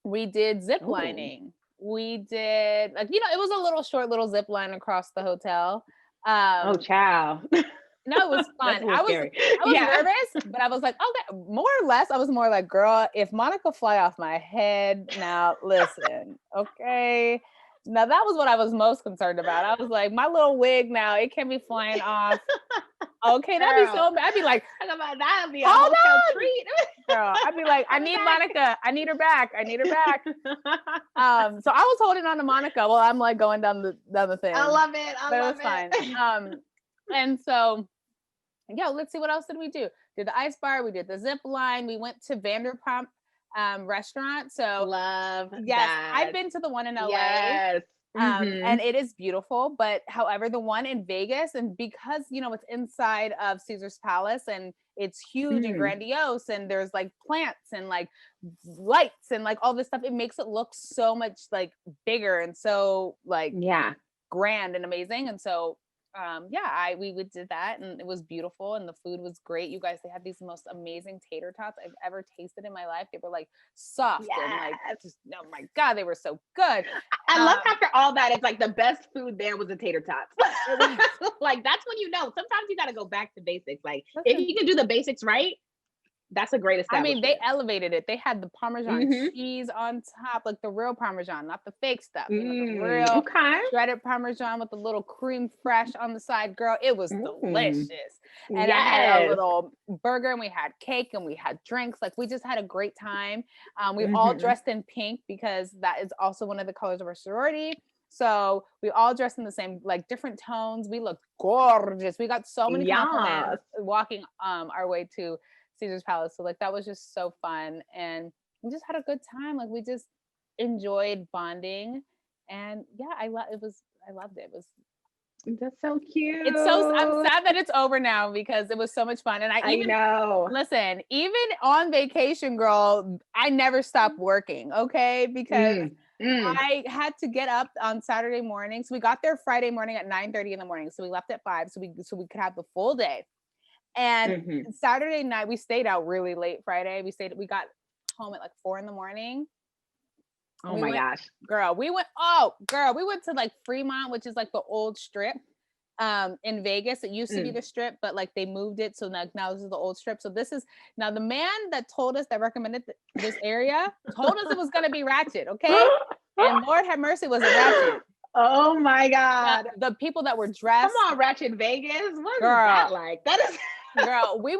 We did zip lining. We did, like, you know, it was a short little zip line across the hotel. Oh, child. No, it was fun. I was nervous, but I was like, okay, more or less, I was more like, girl, if Monica fly off my head, now listen, okay, Now that was what I was most concerned about. I was like, my little wig now, it can be flying off. Okay, that'd be so bad. I'd be like, that'd be a hotel treat. Girl, I'd be like, I need Monica. I need her back. I need her back. So I was holding on to Monica while I'm like going down the thing. I love it. But it was fine. And so, yeah, let's see, what else did we do? Did the ice bar, we did the zip line, we went to Vanderpump restaurant. So love that. I've been to the one in LA. Yes. And it is beautiful, but however, the one in Vegas, and because it's inside of Caesar's Palace and it's huge and grandiose, and there's like plants and like lights and like all this stuff, it makes it look so much like bigger and so like grand and amazing. And so we did that, and it was beautiful, and the food was great. You guys, they had these most amazing tater tots I've ever tasted in my life. They were like soft and like just, oh my God, they were so good. I love after all that, it's like the best food there was the tater tots. Like that's when sometimes you got to go back to basics. Like if you can do the basics right, that's a great establishment. I mean, they elevated it. They had the Parmesan cheese on top, like the real Parmesan, not the fake stuff. The real shredded Parmesan with a little cream fresh on the side. Girl, it was delicious. And I had a little burger, and we had cake, and we had drinks. Like we just had a great time. We all dressed in pink because that is also one of the colors of our sorority. So we all dressed in the same, like different tones. We looked gorgeous. We got so many compliments walking our way to Caesar's Palace. So like that was just so fun, and we just had a good time. Like we just enjoyed bonding, and I loved it. That's so cute. I'm sad that it's over now because it was so much fun. And I know. Listen, even on vacation, girl, I never stopped working. Okay, because I had to get up on Saturday morning. So we got there Friday morning at 9:30 in the morning. So we left at 5 so we could have the full day. And Saturday night, we stayed out really late Friday. We got home at like 4 a.m. Oh my gosh. Girl, we went to like Fremont, which is like the old strip in Vegas. It used to be the strip, but like they moved it. So now this is the old strip. So now the man that recommended this area told us it was going to be ratchet. Okay. And Lord have mercy, was it ratchet? Oh my God. The people that were dressed. Come on, Ratchet Vegas. What is that like? That is girl, we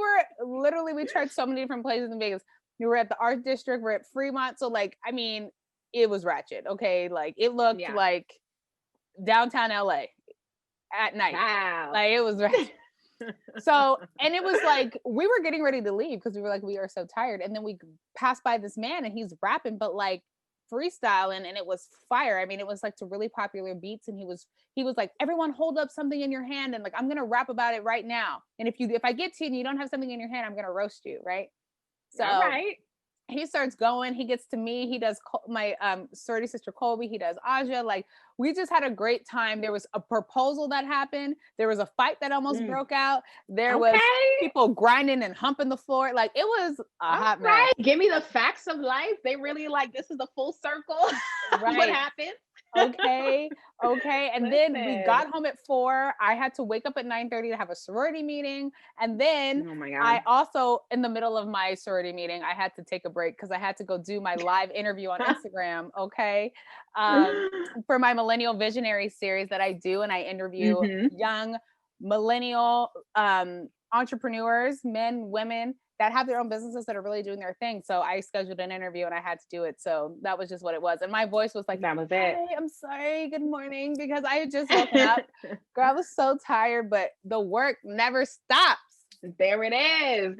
tried so many different places in Vegas. We were at the art district, we're at Fremont. So like, I mean, it was ratchet. Okay. Like it looked like downtown LA at night. Wow. Like it was ratchet. So, and it was like, we were getting ready to leave because we were like, we are so tired. And then we passed by this man and he's rapping, but like freestyling, and it was fire. I mean, it was like to really popular beats, and he was like, everyone hold up something in your hand, and like I'm gonna rap about it right now. And if I get to you and you don't have something in your hand, I'm gonna roast you, right? So he starts going, he gets to me, he does my sorority sister Colby, he does Aja. Like we just had a great time. There was a proposal that happened, there was a fight that almost broke out, there was people grinding and humping the floor. Like it was a hot mess. Give me the facts of life. They really like, this is the full circle. What happened? Okay. And then we got home at 4. I had to wake up at 9:30 to have a sorority meeting. And then I also, in the middle of my sorority meeting, I had to take a break because I had to go do my live interview on Instagram. Okay. For my Millennial Visionary series that I do. And I interview young millennial entrepreneurs, men, women that have their own businesses that are really doing their thing. So I scheduled an interview and I had to do it. So that was just what it was. And my voice was like, that was it. Hey, I'm sorry. Good morning. Because I had just woken up. Girl, I was so tired, but the work never stops. There it is.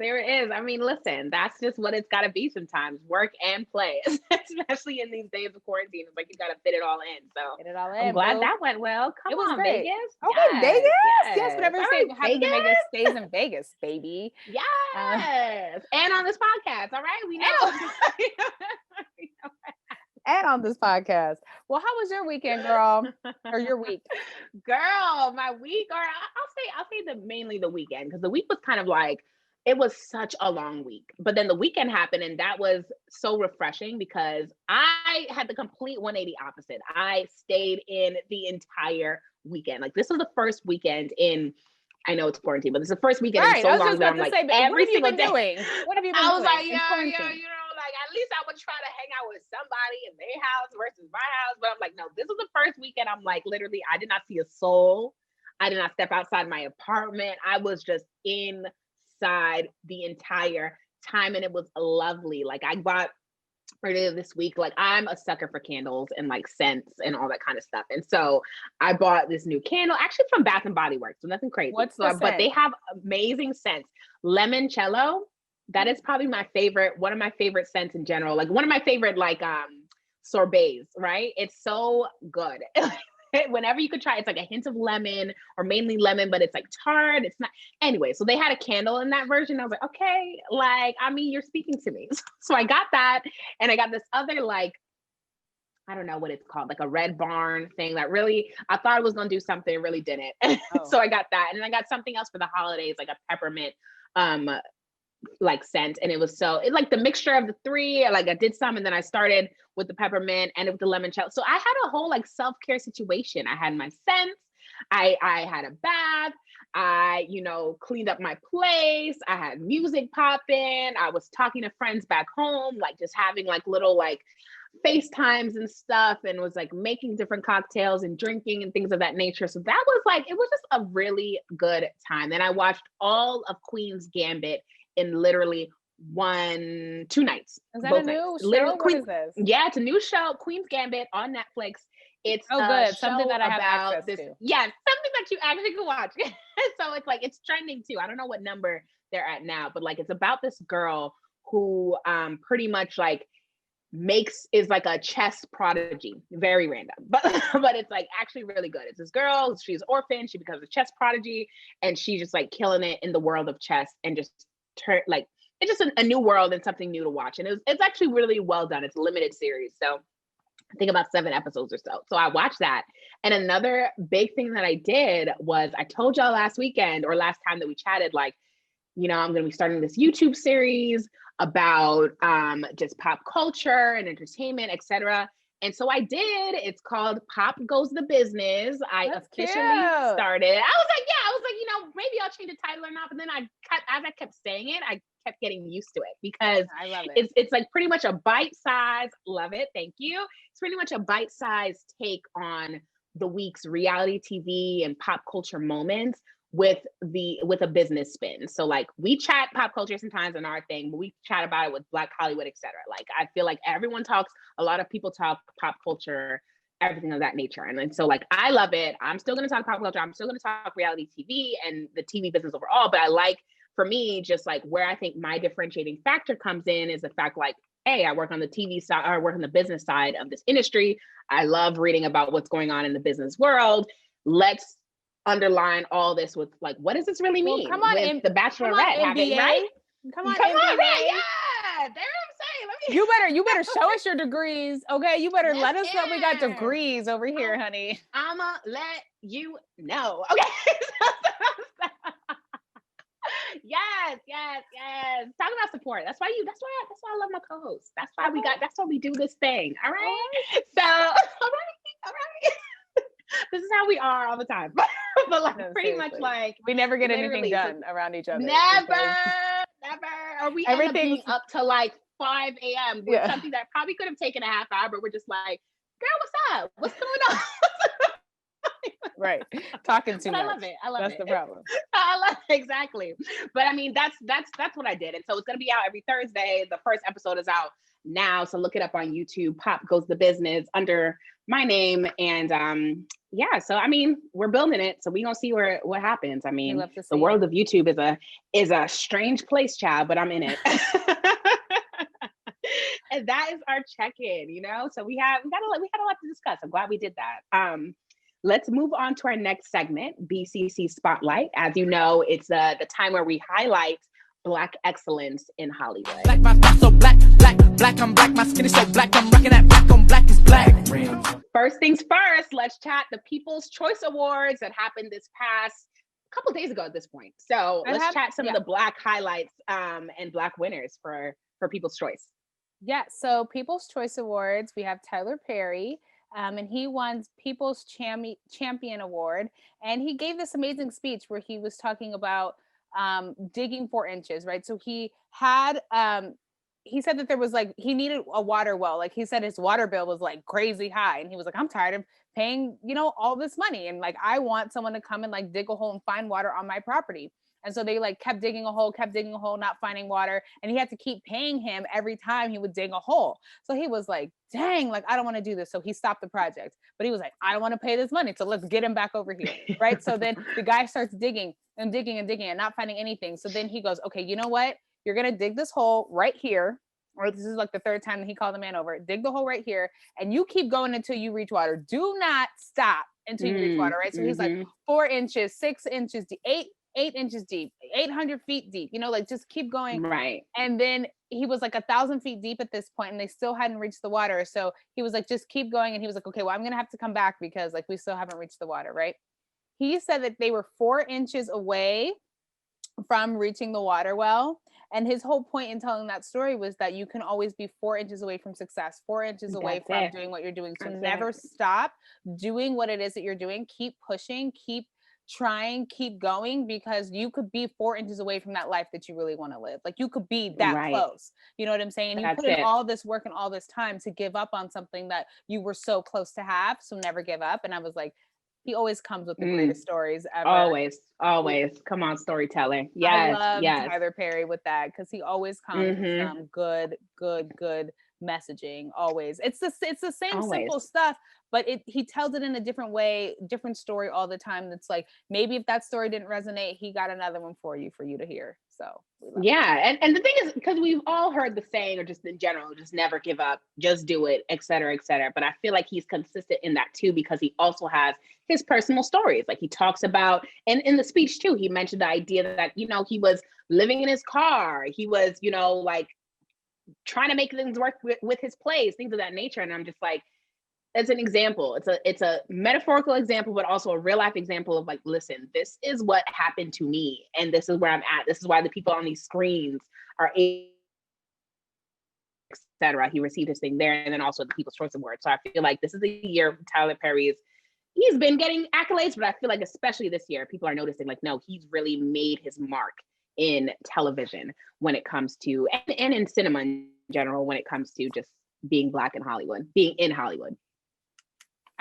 I mean, listen, that's just what it's got to be sometimes, work and play, especially in these days of quarantine. It's like you got to fit it all in. So I'm glad that went well. Come on, great. Vegas. Okay, Vegas. Yes, whatever happens in Vegas stays in Vegas, baby. Yes. And on this podcast. All right. We know. And on this podcast. Well, how was your weekend, girl? Or your week? Girl, my week, or I'll say mainly the weekend, because the week was kind of like, it was such a long week. But then the weekend happened, and that was so refreshing because I had the complete 180 opposite. I stayed in the entire weekend. Like this was the first weekend in, I know it's quarantine, but it's the first weekend in so long that I'm like, every single day. What have you been doing? I was like, yo, like, I at least I would try to hang out with somebody in their house versus my house. But I'm like, no, this was the first weekend. I'm like, literally, I did not see a soul. I did not step outside my apartment. I was just inside the entire time, and it was lovely. Like, I bought earlier this week, like, I'm a sucker for candles and like scents and all that kind of stuff. And so I bought this new candle, actually from Bath and Body Works, so nothing crazy. What's the but they scent? have amazing scents. Limoncello, that is probably my favorite, one of my favorite scents in general. Like one of my favorite like sorbets, right? It's so good. Whenever you could try, it's like a hint of lemon or mainly lemon, but it's like tart. It's not, anyway. So they had a candle in that version. I was like, okay, like, I mean, you're speaking to me. So I got that, and I got this other, like, I don't know what it's called, like a Red Barn thing that really, I thought it was gonna do something, it really didn't. So I got that, and then I got something else for the holidays, like a peppermint like scent, and it was so, it like the mixture of the three, like I did some, and then I started with the peppermint and with the limoncello. So I had a whole like self-care situation. I had my scents, I had a bath, I, you know, cleaned up my place, I had music popping, I was talking to friends back home, like just having like little like FaceTimes and stuff, and was like making different cocktails and drinking and things of that nature. So that was like, it was just a really good time. And I watched all of Queen's Gambit in literally 2 nights. Is that a new show? Literally, what is this? Yeah, it's a new show, Queen's Gambit on Netflix. It's good. Something that I have access to. Yeah, something that you actually can watch. So it's like, it's trending too. I don't know what number they're at now, but like, it's about this girl who pretty much like is like a chess prodigy. Very random, but it's like actually really good. It's this girl, she's orphan, she becomes a chess prodigy, and she's just like killing it in the world of chess, and just like, it's just a new world and something new to watch. And it's actually really well done. It's a limited series, so I think about 7 episodes or so. So I watched that. And another big thing that I did was, I told y'all last weekend or last time that we chatted, like, you know, I'm going to be starting this YouTube series about just pop culture and entertainment, etc. And so I did. It's called Pop Goes the Business. I officially started. I was like, you know, maybe I'll change the title or not. But then as I kept saying it, I kept getting used to it, because I love it. It's like pretty much a bite-size, love it, thank you. It's pretty much a bite-sized take on the week's reality TV and pop culture moments with a business spin. So like, we chat pop culture sometimes in our thing, but we chat about it with Black Hollywood, etc. Like, I feel like everyone talks, a lot of people talk pop culture, everything of that nature. And so like, I love it. I'm still going to talk pop culture. I'm still going to talk reality TV and the TV business overall. But I like, for me, just like where I think my differentiating factor comes in is the fact, like, hey, I work on the TV side, or I work on the business side of this industry. I love reading about what's going on in the business world. Let's underline all this with like, what does this really mean? Come on, with the Bachelorette having, right? Come on, right? Yeah, that's what I'm saying. You better show us your degrees, okay? You better let us know we got degrees over here, honey. I'ma let you know, okay? Yes. Talk about support. That's why I love my co-host. That's why we do this thing. All right. So all right. This is how we are all the time. But like, no, pretty much like, we never get anything done around each other. Never. Or we end up being up to like 5 a.m. with something that probably could have taken a half hour, but we're just like, girl, what's up? What's going on? Right. Talking too much. I love it. That's the problem. I love it. Exactly. But I mean, that's what I did. And so it's going to be out every Thursday. The first episode is out now. So look it up on YouTube. Pop Goes the Business under my name. And so I mean, we're building it. So we're going to see what happens. I mean, the world of YouTube is a strange place, child, but I'm in it. And that is our check-in, you know? So we had a lot to discuss. I'm glad we did that. Let's move on to our next segment, BCC Spotlight. As you know, it's the time where we highlight Black excellence in Hollywood. Black, my so black, I'm black, my skin is so black, I'm rocking that black on black is black. First things first, let's chat the People's Choice Awards that happened this past couple days ago at this point. So let's chat some of the Black highlights and Black winners for People's Choice. Yeah, so People's Choice Awards, we have Tyler Perry. And he won People's Champion Award. And he gave this amazing speech where he was talking about digging 4 inches, right? So he had he said that there was like, he needed a water well. Like he said his water bill was like crazy high. And he was like, I'm tired of paying, you know, all this money. And like, I want someone to come and like dig a hole and find water on my property. And so they like kept digging a hole, not finding water. And he had to keep paying him every time he would dig a hole. So he was like, dang, like, I don't want to do this. So he stopped the project, but he was like, I don't want to pay this money. So let's get him back over here. Right. So then the guy starts digging and digging and digging and not finding anything. So then he goes, okay, you know what? You're going to dig this hole right here. Or this is like the third time that he called the man over. Dig the hole right here. And you keep going until you reach water. Do not stop until you reach water. Right. So he's like 4 inches, 6 inches, 8 inches deep, 800 feet deep, you know, like just keep going. Right. And then he was like 1,000 feet deep at this point and they still hadn't reached the water. So he was like, just keep going. And he was like, okay, well, I'm going to have to come back because like we still haven't reached the water. Right. He said that they were 4 inches away from reaching the water well. And his whole point in telling that story was that you can always be 4 inches away from success, 4 inches away from doing what you're doing. So never stop doing what it is that you're doing. Keep pushing, keep trying, keep going, because you could be 4 inches away from that life that you really want to live. Like you could be that close. You know what I'm saying? And you put in all this work and all this time to give up on something that you were so close to have. So never give up. And I was like, he always comes with the greatest stories ever. Always. Come on, storyteller. Yes. I love Tyler Perry with that because he always comes with some good messaging. Always. It's the same simple stuff, but he tells it in a different way, different story all the time. That's like, maybe if that story didn't resonate, he got another one for you to hear. So and the thing is, because we've all heard the saying, or just in general, just never give up, just do it, et cetera, et cetera. But I feel like he's consistent in that too, because he also has his personal stories. Like he talks about, and in the speech too, he mentioned the idea that, you know, he was living in his car. He was, you know, like trying to make things work with his plays, things of that nature. And I'm just like, it's an example. It's a metaphorical example, but also a real life example of like, listen, this is what happened to me. And this is where I'm at. This is why the people on these screens are etc. He received his thing there. And then also the People's Choice Award. So I feel like this is the year Tyler Perry's, he's been getting accolades, but I feel like especially this year, people are noticing like, no, he's really made his mark in television when it comes to, and in cinema in general, when it comes to just being Black in Hollywood, being in Hollywood.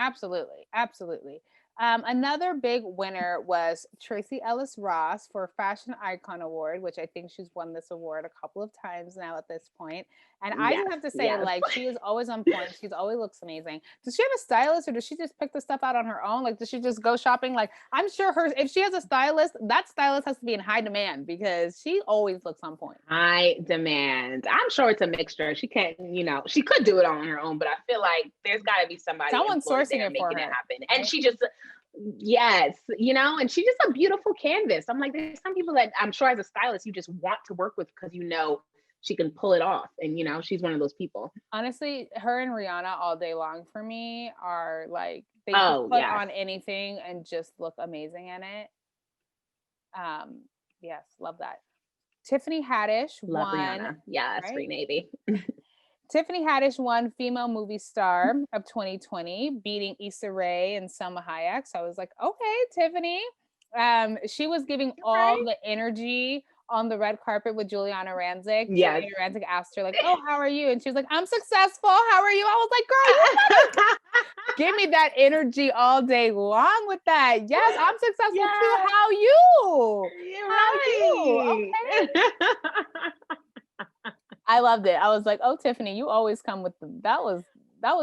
Absolutely. Another big winner was Tracee Ellis Ross for Fashion Icon Award, which I think she's won this award a couple of times now at this point. And I do have to say, like, she is always on point. She's always looks amazing. Does she have a stylist, or does she just pick the stuff out on her own? Like, does she just go shopping? Like, I'm sure if she has a stylist, that stylist has to be in high demand because she always looks on point. High demand. I'm sure it's a mixture. She can't, you know, she could do it all on her own, but I feel like there's got to be someone sourcing it for her, making it happen. Right? And she just, you know, and she's just a beautiful canvas. I'm like, there's some people that I'm sure as a stylist you just want to work with because you know she can pull it off, and you know she's one of those people. Honestly, her and Rihanna all day long for me are like, they can put on anything and just look amazing in it. Yes, love that. Tiffany Haddish won. Rihanna. Yes, right? Free Navy. Tiffany Haddish won Female Movie Star of 2020, beating Issa Rae and Selma Hayek. So I was like, okay, Tiffany. She was giving all the energy on the red carpet with Juliana Rancic. Yes. Juliana Rancic asked her, like, oh, how are you? And she was like, I'm successful. How are you? I was like, girl, you give me that energy all day long with that. Yes, I'm successful too. How you? You're right. Okay. I loved it. I was like, oh, Tiffany, you always come with that was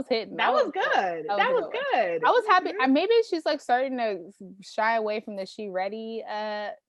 hitting. That was good. That was good. I was happy. Maybe she's like starting to shy away from the She Ready,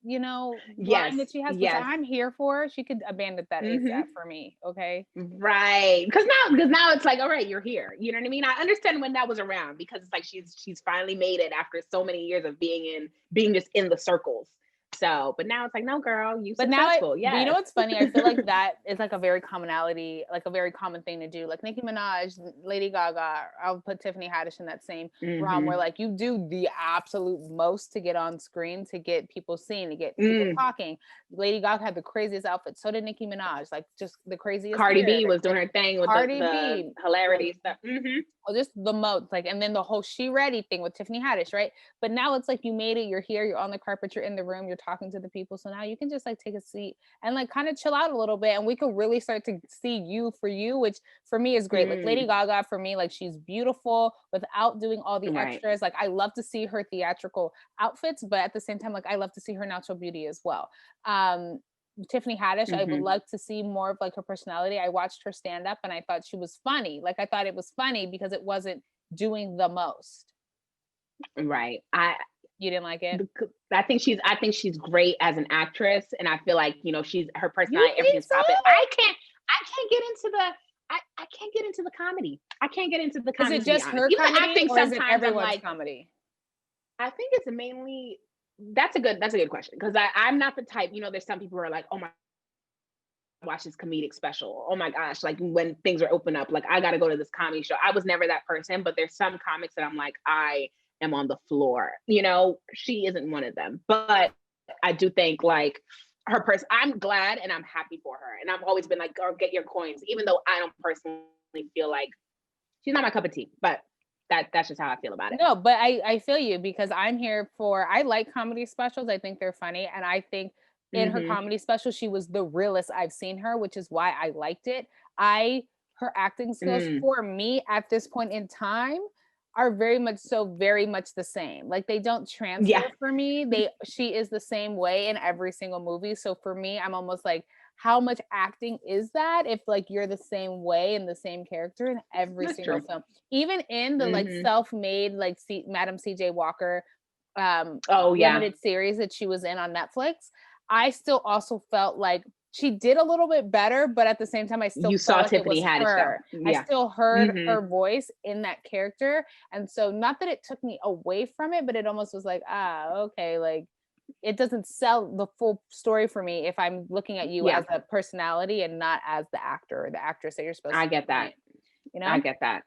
you know, line that she has, which I'm here for. She could abandon that ASAP for me. Okay. Right. Because now it's like, all right, you're here. You know what I mean? I understand when that was around because it's like she's finally made it after so many years of being just in the circles. So, but now it's like, no, girl, you successful. Yeah. You know what's funny? I feel like that is like a very commonality, like a very common thing to do. Like Nicki Minaj, Lady Gaga, I'll put Tiffany Haddish in that same realm where like you do the absolute most to get on screen, to get people seen, to get people talking. Lady Gaga had the craziest outfit. So did Nicki Minaj, like just the craziest. Cardi B was doing her thing with the hilarity stuff. Oh, just the most, like, and then the whole She Ready thing with Tiffany Haddish, right? But now it's like you made it, you're here, you're on the carpet, you're in the room, you're talking to the people. So now you can just like take a seat and like kind of chill out a little bit, and we could really start to see you for you, which for me is great. Like Lady Gaga, for me, like she's beautiful without doing all the extras. Like I love to see her theatrical outfits, but at the same time, like I love to see her natural beauty as well. Tiffany Haddish, I would like to see more of like her personality. I watched her stand up and I thought she was funny. Like I thought it was funny because it wasn't doing the most. Right. You didn't like it? I think she's great as an actress, and I feel like, you know, she's her personality, everything's popping. I can't get into the comedy. I can't get into the comedy. Is it just her comedy, or is it everyone's comedy? I think it's mainly. That's a good question, because I'm not the type, you know, there's some people who are like, oh my, watch this comedic special. Oh my gosh, like when things are open up, like I got to go to this comedy show. I was never that person, but there's some comics that I'm like, I am on the floor. You know, she isn't one of them, but I do think like her person. I'm glad and I'm happy for her, and I've always been like, girl, get your coins, even though I don't personally feel like she's not my cup of tea, but. That's just how I feel about it. No, but I feel you, because I'm here for, I like comedy specials. I think they're funny. And I think in her comedy special, she was the realest I've seen her, which is why I liked it. Her acting skills for me at this point in time are very much the same. Like they don't transfer for me. She is the same way in every single movie. So for me, I'm almost like, how much acting is that if like you're the same way and the same character in every single film, even in the like self-made like Madam CJ Walker limited series that she was in on Netflix, I still also felt like she did a little bit better, but at the same time I still felt like Tiffany it was her. I still heard her voice in that character, and so not that it took me away from it, but it almost was like, okay, like it doesn't sell the full story for me if I'm looking at you as a personality and not as the actor or the actress that you're supposed to be. I get that. You know? I get that.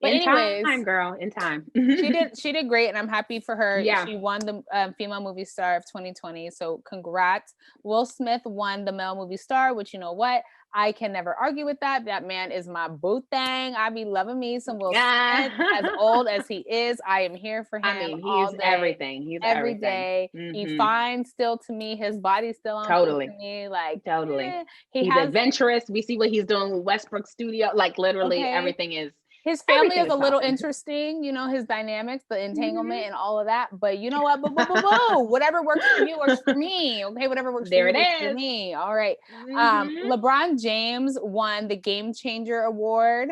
But anyways, time, girl, in time. she did great, and I'm happy for her. Yeah. She won the female movie star of 2020. So congrats. Will Smith won the male movie star, which, you know what? I can never argue with that. That man is my boo thang. I be loving me some Will Smith. As old as he is, I am here for him. I mean, all day, everything. He's every everything. Day. He fine still to me. His body's still on to me. Like totally. He's adventurous. We see what he's doing with Westbrook Studio. Like literally everything is. His family is a little interesting, you know, his dynamics, the entanglement and all of that. But you know what? Whatever works for you works for me. Okay, whatever works for you works for me. All right. LeBron James won the Game Changer Award,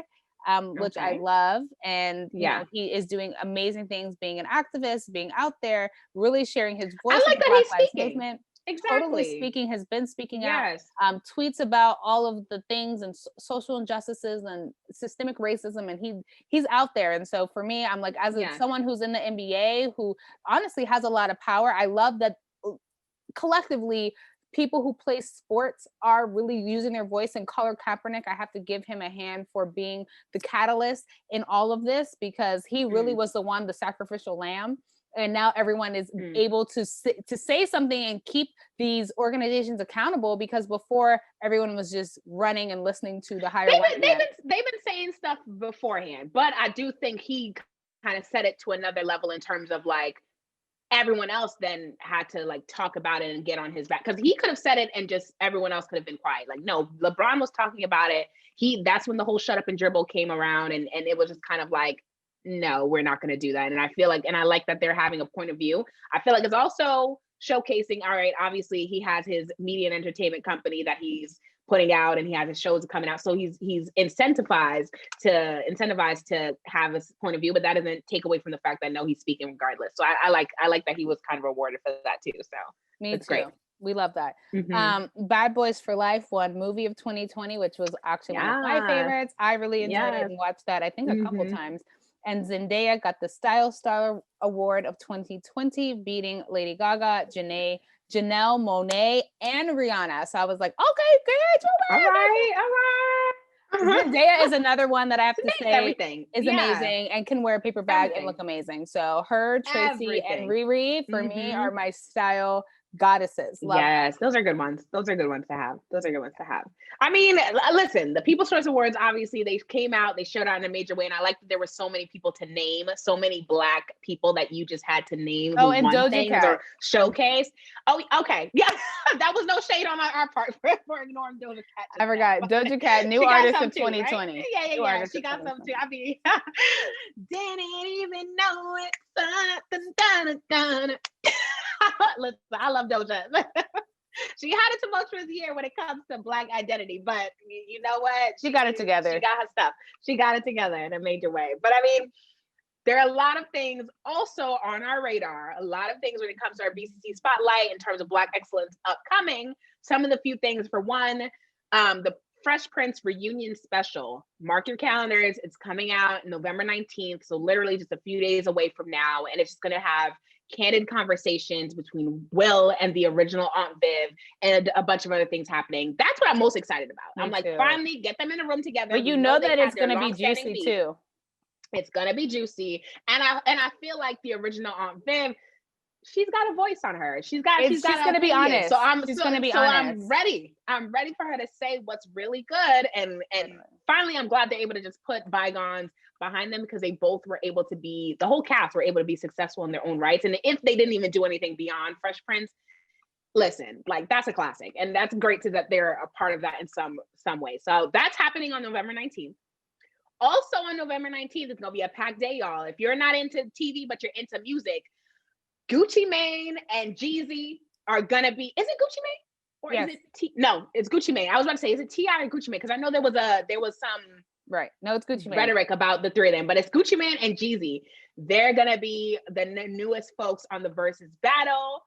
which I love. And you know, he is doing amazing things, being an activist, being out there, really sharing his voice. I like that he's speaking. Movement. Exactly. Totally speaking, has been speaking out, tweets about all of the things and social injustices and systemic racism, and he's out there. And so for me, I'm like, as someone who's in the NBA, who honestly has a lot of power, I love that collectively people who play sports are really using their voice. And Colin Kaepernick, I have to give him a hand for being the catalyst in all of this, because he really was the sacrificial lamb. And now everyone is able to say something and keep these organizations accountable, because before everyone was just running and listening to the higher they've been saying stuff beforehand, but I do think he kind of set it to another level in terms of like everyone else then had to like talk about it and get on his back, because he could have said it and just everyone else could have been quiet. Like, no, LeBron was talking about it. That's when the whole shut up and dribble came around, and it was just kind of like, no, we're not going to do that. And I feel like, and I like that they're having a point of view. I feel like it's also showcasing, all right, obviously he has his media and entertainment company that he's putting out, and he has his shows coming out. So he's incentivized to have a point of view, but that doesn't take away from the fact that no, he's speaking regardless. So I like that he was kind of rewarded for that too. So me too. Great. We love that. Bad Boys for Life won movie of 2020, which was actually one of my favorites. I really enjoyed it and watched that, I think, a couple times. And Zendaya got the Style Star Award of 2020, beating Lady Gaga, Janelle Monáe, and Rihanna. So I was like, okay, good. All right. Zendaya is another one that I have to say is amazing and can wear a paper bag and look amazing. So her, Tracy, and Riri for me are my style goddesses. Love yes, those are good ones. Those are good ones to have. Those are good ones to have. I mean, listen, the People's Choice Awards, obviously, they came out, they showed out in a major way. And I like that there were so many people to name, so many Black people that you just had to name who and won Doja things Cat. or showcase. Oh, okay. Yeah, that was no shade on our part for ignoring Doja Cat. I forgot. Doja Cat, new artist of 2020. Right? Yeah. She got some too. I mean, didn't even know it. Listen, I love Doja. She had it tumultuous year when it comes to Black identity, but you know what? She got it together. She got her stuff. She got it together in a major way. But I mean, there are a lot of things also on our radar, a lot of things when it comes to our BCC spotlight in terms of Black excellence upcoming. Some of the few things, for one, the Fresh Prince reunion special. Mark your calendars. It's coming out November 19th. So literally just a few days away from now. And it's just going to have candid conversations between Will and the original Aunt Viv and a bunch of other things happening. That's what I'm most excited about. I'm like, finally get them in a room together. But you know that it's going to be juicy too. It's going to be juicy. And I feel like the original Aunt Viv, she's got a voice on her. She's going to be honest. She's going to be honest. I'm ready for her to say what's really good. And finally, I'm glad they're able to just put bygones behind them, because they both were able to be, the whole cast were able to be successful in their own rights. And if they didn't even do anything beyond Fresh Prince, listen, like, that's a classic. And that's great that they're a part of that in some way. So that's happening on November 19th. Also on November 19th, it's going to be a packed day, y'all. If you're not into TV, but you're into music, Gucci Mane and Jeezy are going to be, is it Gucci Mane? Or yes. Is it no, it's Gucci Mane. I was about to say, is it T.I. or Gucci Mane? Because I know there was some right. No, it's Gucci Mane. Rhetoric about the three of them, but it's Gucci Mane and Jeezy. They're gonna be the newest folks on the Versus battle.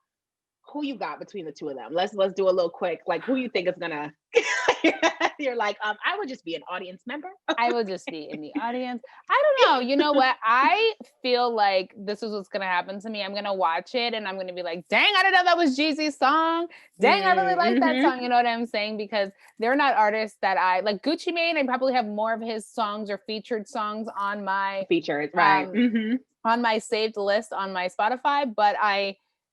Who you got between the two of them? Let's do a little quick, like, who you think is gonna you're like, I would just be an audience member. I will just be in the audience. I don't know. You know what? I feel like this is what's gonna happen to me. I'm gonna watch it and I'm gonna be like, dang, I didn't know that was Jeezy's song. Dang, I really like that song. You know what I'm saying? Because they're not artists that I like. Gucci Mane, I probably have more of his songs or featured songs on my on my saved list on my Spotify, but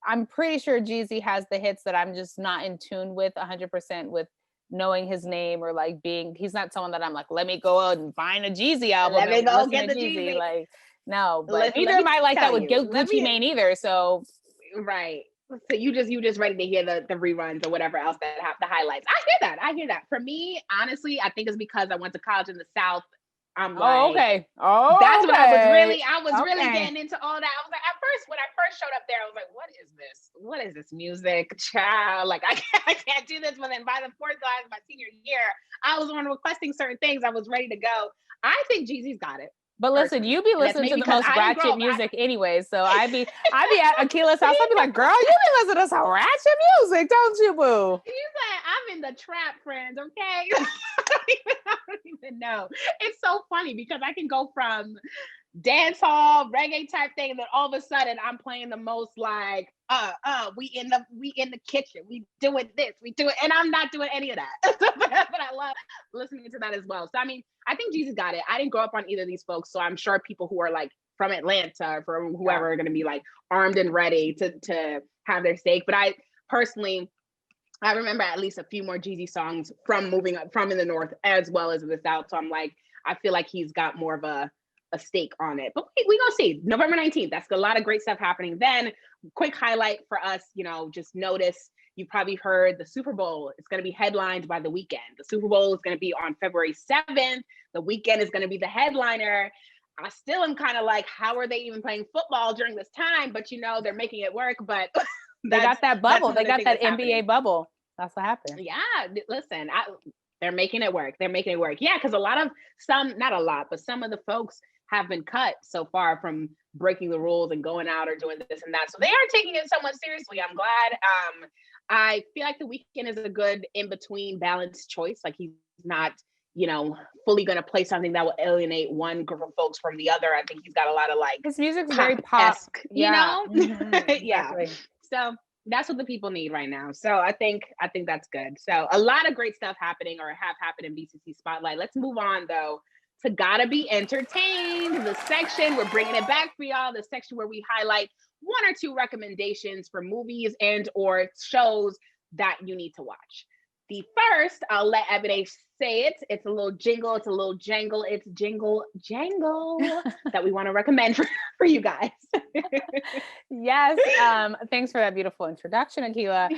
I'm pretty sure Jeezy has the hits that I'm just not in tune with 100% with knowing his name, or like he's not someone that I'm like, let me go out and find a Jeezy album. Let me go get the Jeezy. Like, no, but neither am I like that with Gucci Mane either. So, right. So you just ready to hear the reruns or whatever else that have the highlights. I hear that. For me, honestly, I think it's because I went to college in the South. I'm like, okay. That's what I was really getting into all that. I was like, at first, when I first showed up there, I was like, what is this? What is this music, child? Like, I can't do this. But then by the fourth class, my senior year, I was on requesting certain things. I was ready to go. I think Jeezy's got it. But listen, you be listening to the most ratchet music anyway. So I be at Akilah's house. I'll be like, girl, you be listening to some ratchet music, don't you, boo? She's like, I'm in the trap, friends, okay? I don't even know. It's so funny because I can go from dance hall, reggae type thing, and then all of a sudden I'm playing the most like, we in the kitchen, we doing this, we do it, and I'm not doing any of that. But I love listening to that as well. So I mean, I think Jesus got it. I didn't grow up on either of these folks, so I'm sure people who are like from Atlanta, from whoever, are going to be like armed and ready to have their stake. But I personally, I remember at least a few more Jeezy songs from moving up from in the North as well as in the South. So I'm like, I feel like he's got more of a stake on it. But we gonna see. November 19th. That's a lot of great stuff happening. Then, quick highlight for us, just notice, you probably heard the Super Bowl. It's going to be headlined by The Weeknd. The Super Bowl is going to be on February 7th. The Weeknd is going to be the headliner. I still am kind of like, how are they even playing football during this time? But they're making it work. But they got that bubble. They got that NBA bubble. That's what happened. Yeah, listen, they're making it work. They're making it work. Yeah, because not a lot, but some of the folks have been cut so far from breaking the rules and going out or doing this and that. So they are taking it somewhat seriously. I'm glad. I feel like The Weeknd is a good in-between balanced choice. Like, he's not, fully going to play something that will alienate one group of folks from the other. I think he's got a lot of like his music's very pop, yeah. Yeah. Exactly. So that's what the people need right now. So I think that's good. So a lot of great stuff happening or have happened in BCC Spotlight. Let's move on though to Gotta Be Entertained, the section. We're bringing it back for y'all. The section where we highlight one or two recommendations for movies and or shows that you need to watch. The first, I'll let Eboné say it. It's a little jingle. It's a little jangle. It's jingle jangle that we want to recommend for you guys. Yes. Thanks for that beautiful introduction, Akilah.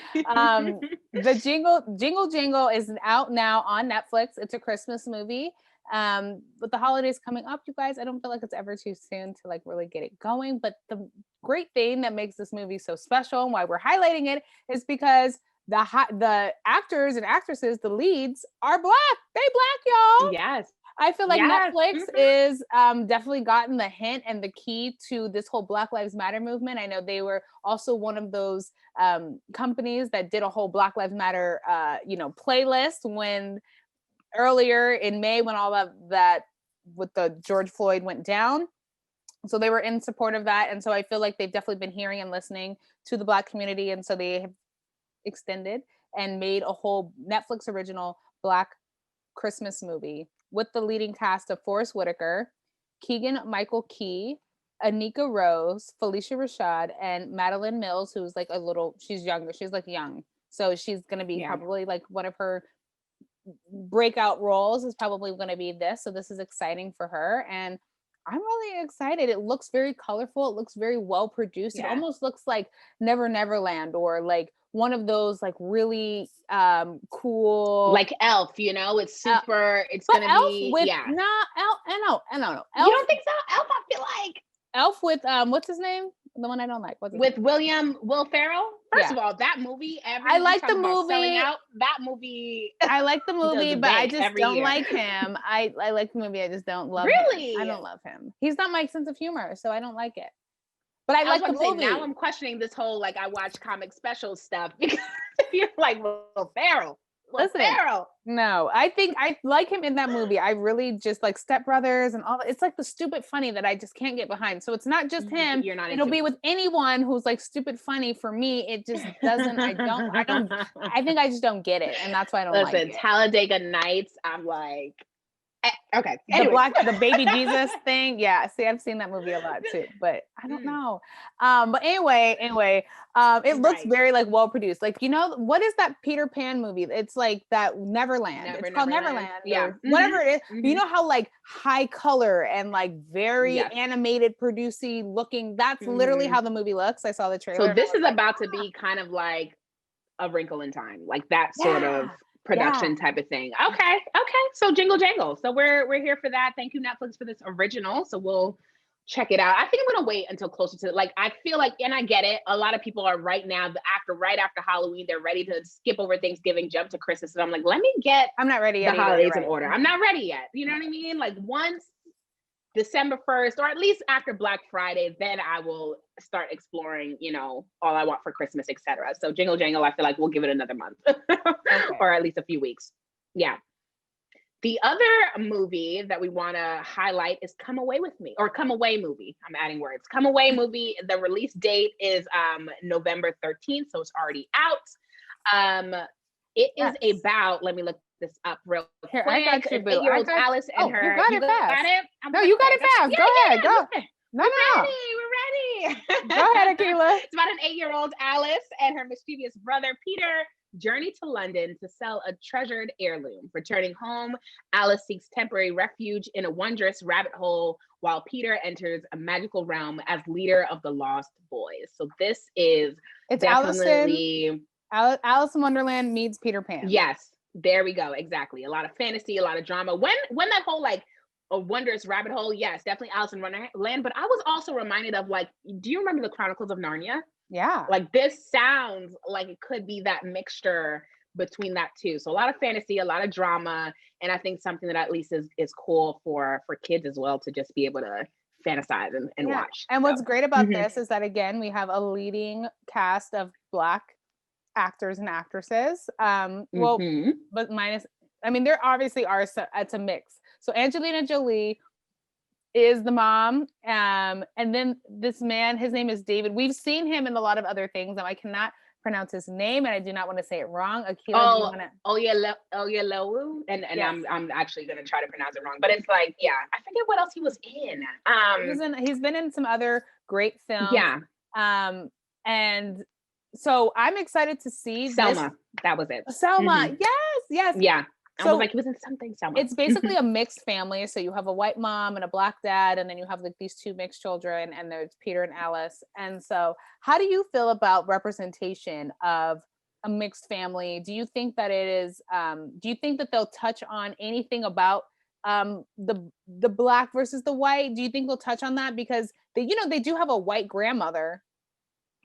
The Jingle is out now on Netflix. It's a Christmas movie. With the holidays coming up, you guys, I don't feel like it's ever too soon to like really get it going. But the great thing that makes this movie so special and why we're highlighting it is because the actors and actresses, the leads, are Black. They Black, y'all. Yes. I feel like Netflix is definitely gotten the hint and the key to this whole Black Lives Matter movement. I know they were also one of those companies that did a whole Black Lives Matter, playlist when earlier in May when all of that with the George Floyd went down. So they were in support of that. And so I feel like they've definitely been hearing and listening to the Black community. And so they have extended and made a whole Netflix original Black Christmas movie with the leading cast of Forrest Whitaker, Keegan-Michael Key, Anika Rose, Felicia Rashad, and Madeline Mills, who's like she's younger. She's like young. So she's going to be probably like one of her breakout roles is probably going to be this. So this is exciting for her. And I'm really excited. It looks very colorful. It looks very well produced. It almost looks like Never Neverland or like one of those like really cool, like Elf, it's super, it's gonna be with, Elf. No. You don't think so? Elf, I feel like Elf with what's his name? The one I don't like. With Will Ferrell. First of all, that movie. I like the movie. That movie. I like the movie, but I just don't like him. I like the movie. I just don't love him. I don't love him. He's not my sense of humor, so I don't like it. But I like the movie. Now I'm questioning this whole like I watch comic special stuff because you're like Will Ferrell. Listen, no, I think I like him in that movie. I really just like Step Brothers and all that. It's like the stupid funny that I just can't get behind. So it's not just him. It'll be with anyone who's like stupid funny. For me, it just doesn't. I think I just don't get it, and that's why I don't like it. Talladega Nights. I'm like, okay. The baby Jesus thing. Yeah. See, I've seen that movie a lot too, but I don't know. But anyway, it looks very like well produced. Like, what is that Peter Pan movie? It's like that Neverland. It's called Neverland. Yeah. Whatever it is. Mm-hmm. You know how like high color and like very animated, producey looking. That's literally how the movie looks. I saw the trailer. So this is about to be kind of like A Wrinkle in Time, like that sort of production type of thing. Okay. So jingle jangle. So we're here for that. Thank you, Netflix, for this original. So we'll check it out. I think I'm gonna wait until closer to like I feel like, and I get it. A lot of people are right after Halloween, they're ready to skip over Thanksgiving, jump to Christmas. And I'm like, let me get I'm not ready yet. The holidays in order. I'm not ready yet. You know what I mean? Like once December 1st, or at least after Black Friday, then I will start exploring, all I want for Christmas, etc. So jingle jangle, I feel like we'll give it another month or at least a few weeks. Yeah. The other movie that we want to highlight is Come Away With Me, or Come Away movie. I'm adding words. Come Away movie. The release date is November 13th, so it's already out. It is about, let me look this up real quick. I got you, boo. 8-year-old Alice and her. You got it fast. No, you got it fast. Go ahead. Go. We're ready. Go ahead, Akilah. It's about an 8-year-old Alice and her mischievous brother Peter journey to London to sell a treasured heirloom. Returning home, Alice seeks temporary refuge in a wondrous rabbit hole while Peter enters a magical realm as leader of the Lost Boys. So this is definitely Alice in Wonderland meets Peter Pan. Yes, there we go. Exactly. A lot of fantasy, a lot of drama. When that whole like a wondrous rabbit hole, yes, definitely Alice in Wonderland. But I was also reminded of like, do you remember the Chronicles of Narnia? Yeah. Like this sounds like it could be that mixture between that too. So a lot of fantasy, a lot of drama, and I think something that at least is cool for kids as well to just be able to fantasize and watch. And what's great about this is that again we have a leading cast of Black actors and actresses. But there obviously are, so it's a mix. So Angelina Jolie is the mom, and then this man, his name is David. We've seen him in a lot of other things. I cannot pronounce his name, and I do not want to say it wrong. Akilah, Oyelewu, and yes. I'm actually gonna try to pronounce it wrong, but it's like, I forget what else he was in. He's been in some other great films. Yeah. And so I'm excited to see Selma. That was it. Selma. Yes. Yeah. I So was like, it was in something Selma. It's basically a mixed family. So you have a white mom and a black dad, and then you have like these two mixed children, and there's Peter and Alice. And so how do you feel about representation of a mixed family? Do you think that it is, do you think that they'll touch on anything about the black versus the white? Do you think they'll touch on that? Because they, they do have a white grandmother.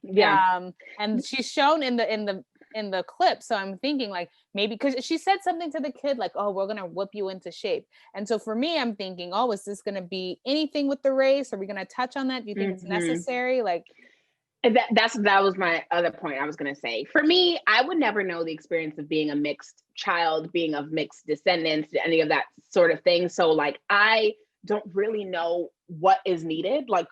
Yeah. And she's shown in the clip. So I'm thinking like maybe because she said something to the kid like, oh, we're gonna whip you into shape. And so for me, I'm thinking, oh, is this gonna be anything with the race? Are we gonna touch on that? Do you think it's necessary? Like that was my other point I was gonna say. For me, I would never know the experience of being a mixed child, being of mixed descendants, any of that sort of thing. So like I don't really know what is needed. Like,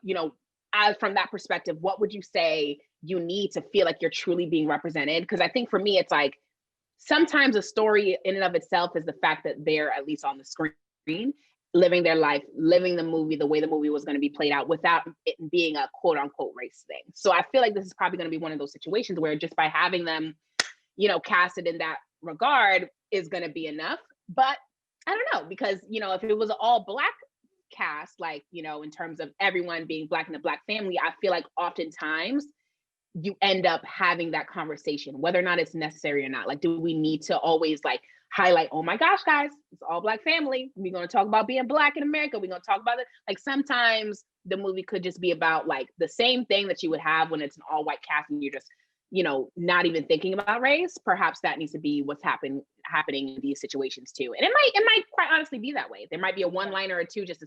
as from that perspective, what would you say you need to feel like you're truly being represented? Because I think for me, it's like sometimes a story in and of itself is the fact that they're at least on the screen, living their life, living the movie the way the movie was going to be played out without it being a quote unquote race thing. So I feel like this is probably going to be one of those situations where just by having them, casted in that regard is going to be enough. But I don't know, because, if it was an all black cast, like, in terms of everyone being black in the black family, I feel like oftentimes you end up having that conversation, whether or not it's necessary or not. Like, do we need to always like highlight, oh my gosh, guys, it's all black family. We're going to talk about being black in America. We're going to talk about it. Like sometimes the movie could just be about like the same thing that you would have when it's an all white cast and you're just, not even thinking about race. Perhaps that needs to be what's happening in these situations too. And it might quite honestly be that way. There might be a one liner or two just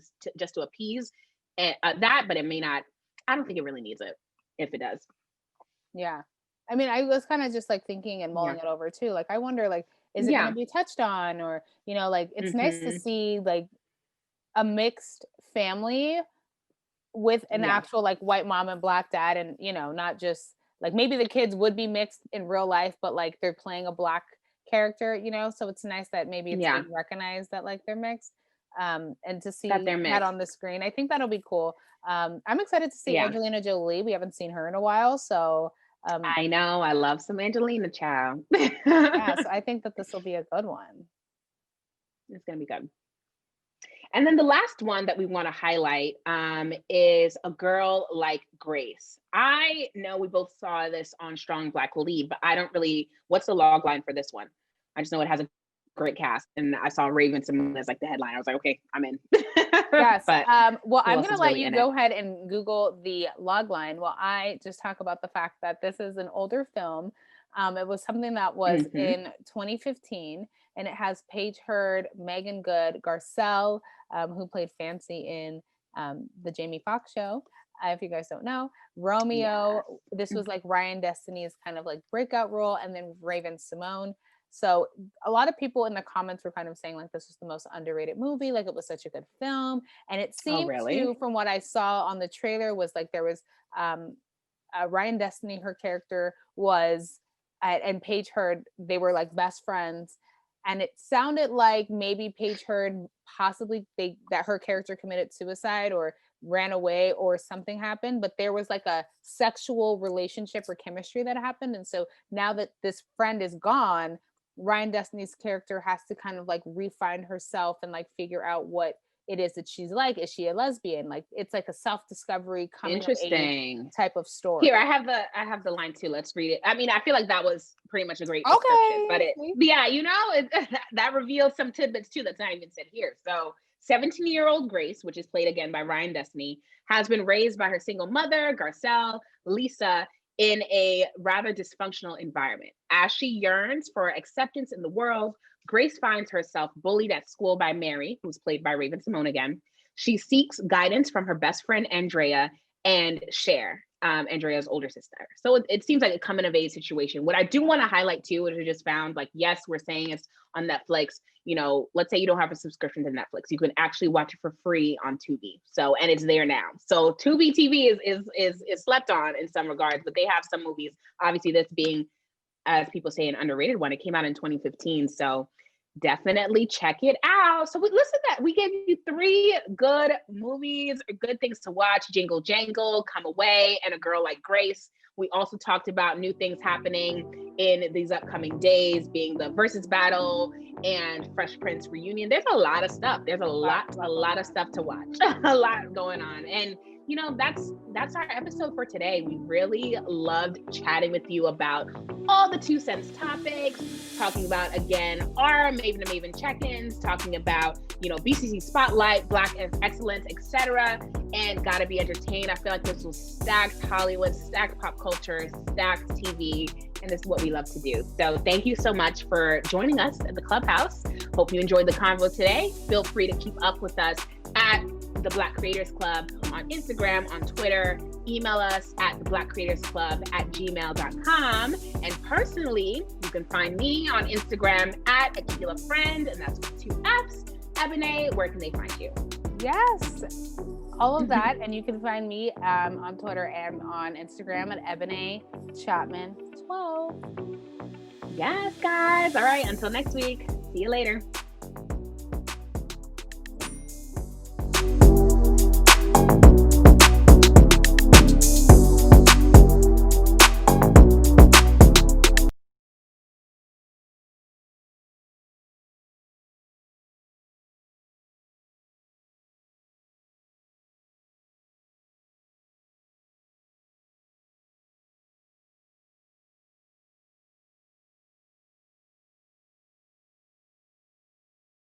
to appease that, but it may not. I don't think it really needs it if it does. Yeah. I mean, I was kind of just like thinking and mulling it over too. Like, I wonder, like, is it going to be touched on, or, like, it's nice to see like a mixed family with an actual like white mom and black dad, and, not just like maybe the kids would be mixed in real life, but like they're playing a black character, so it's nice that maybe it's being recognized that like they're mixed, and to see that on the screen. I think that'll be cool. I'm excited to see Angelina Jolie. We haven't seen her in a while, so I know, I love some Angelina, child. Yeah, so I think that this will be a good one. It's gonna be good. And then the last one that we want to highlight is A Girl Like Grace. I know we both saw this on Strong Black Lead, but I don't really, what's the log line for this one? I just know it has a great cast, and I saw Raven Simone as like the headline. I was like, okay, I'm in. Yes. Well, I'm going to let you go ahead and Google the log line while I just talk about the fact that this is an older film. It was something that was in 2015, and it has Paige Hurd, Megan Good, Garcelle, who played Fancy in the Jamie Foxx show. If you guys don't know, Romeo. Yes. This was like Ryan Destiny's kind of like breakout role, and then Raven Simone. So a lot of people in the comments were kind of saying like this was the most underrated movie, like it was such a good film. And it seemed to, from what I saw on the trailer, was like there was Ryan Destiny, her character was, and Paige Hurd, they were like best friends. And it sounded like maybe Paige Hurd possibly that her character committed suicide or ran away or something happened, but there was like a sexual relationship or chemistry that happened. And so now that this friend is gone, Ryan Destiny's character has to kind of like refine herself and like figure out what it is that she's like. Is she a lesbian? Like it's like a self-discovery coming of age type of story. Here, I have the line too. Let's read it. I mean, I feel like that was pretty much a great description, but that reveals some tidbits too that's not even said here. So 17-year-old Grace, which is played again by Ryan Destiny, has been raised by her single mother, Garcelle, Lisa, in a rather dysfunctional environment. As she yearns for acceptance in the world, Grace finds herself bullied at school by Mary, who's played by Raven Simone again. She seeks guidance from her best friend, Andrea, and Cher, Andrea's older sister. So it seems like a coming of age situation. What I do want to highlight too, which I just found, like, yes, we're saying it's on Netflix. Let's say you don't have a subscription to Netflix. You can actually watch it for free on Tubi. So, and it's there now. So Tubi TV is slept on in some regards, but they have some movies. Obviously, this being, as people say, an underrated one. It came out in 2015. So definitely check it out. So listen, that we gave you 3 good movies, good things to watch: Jingle Jangle, Come Away, and A Girl Like Grace. We also talked about new things happening in these upcoming days, being the Versus battle and Fresh Prince reunion. There's a lot of stuff. There's a lot of stuff to watch. A lot going on. And you know, that's our episode for today. We really loved chatting with you about all the 2 cents topics, talking about, again, our Maven to Maven check-ins, talking about, you know, BCC Spotlight, Black Excellence, etc. And Gotta Be Entertained. I feel like this was stacked Hollywood, stacked pop culture, stacked TV, and this is what we love to do. So thank you so much for joining us at the Clubhouse. Hope you enjoyed the convo today. Feel free to keep up with us at the Black Creators Club on Instagram, on Twitter. Email us at theblackcreatorsclub@gmail.com. And personally, you can find me on Instagram at Akilah Friend, and that's with 2 F's. Eboné, where can they find you? Yes, all of that. And you can find me on Twitter and on Instagram at Eboné Chapman 12. Yes, guys. All right. Until next week. See you later.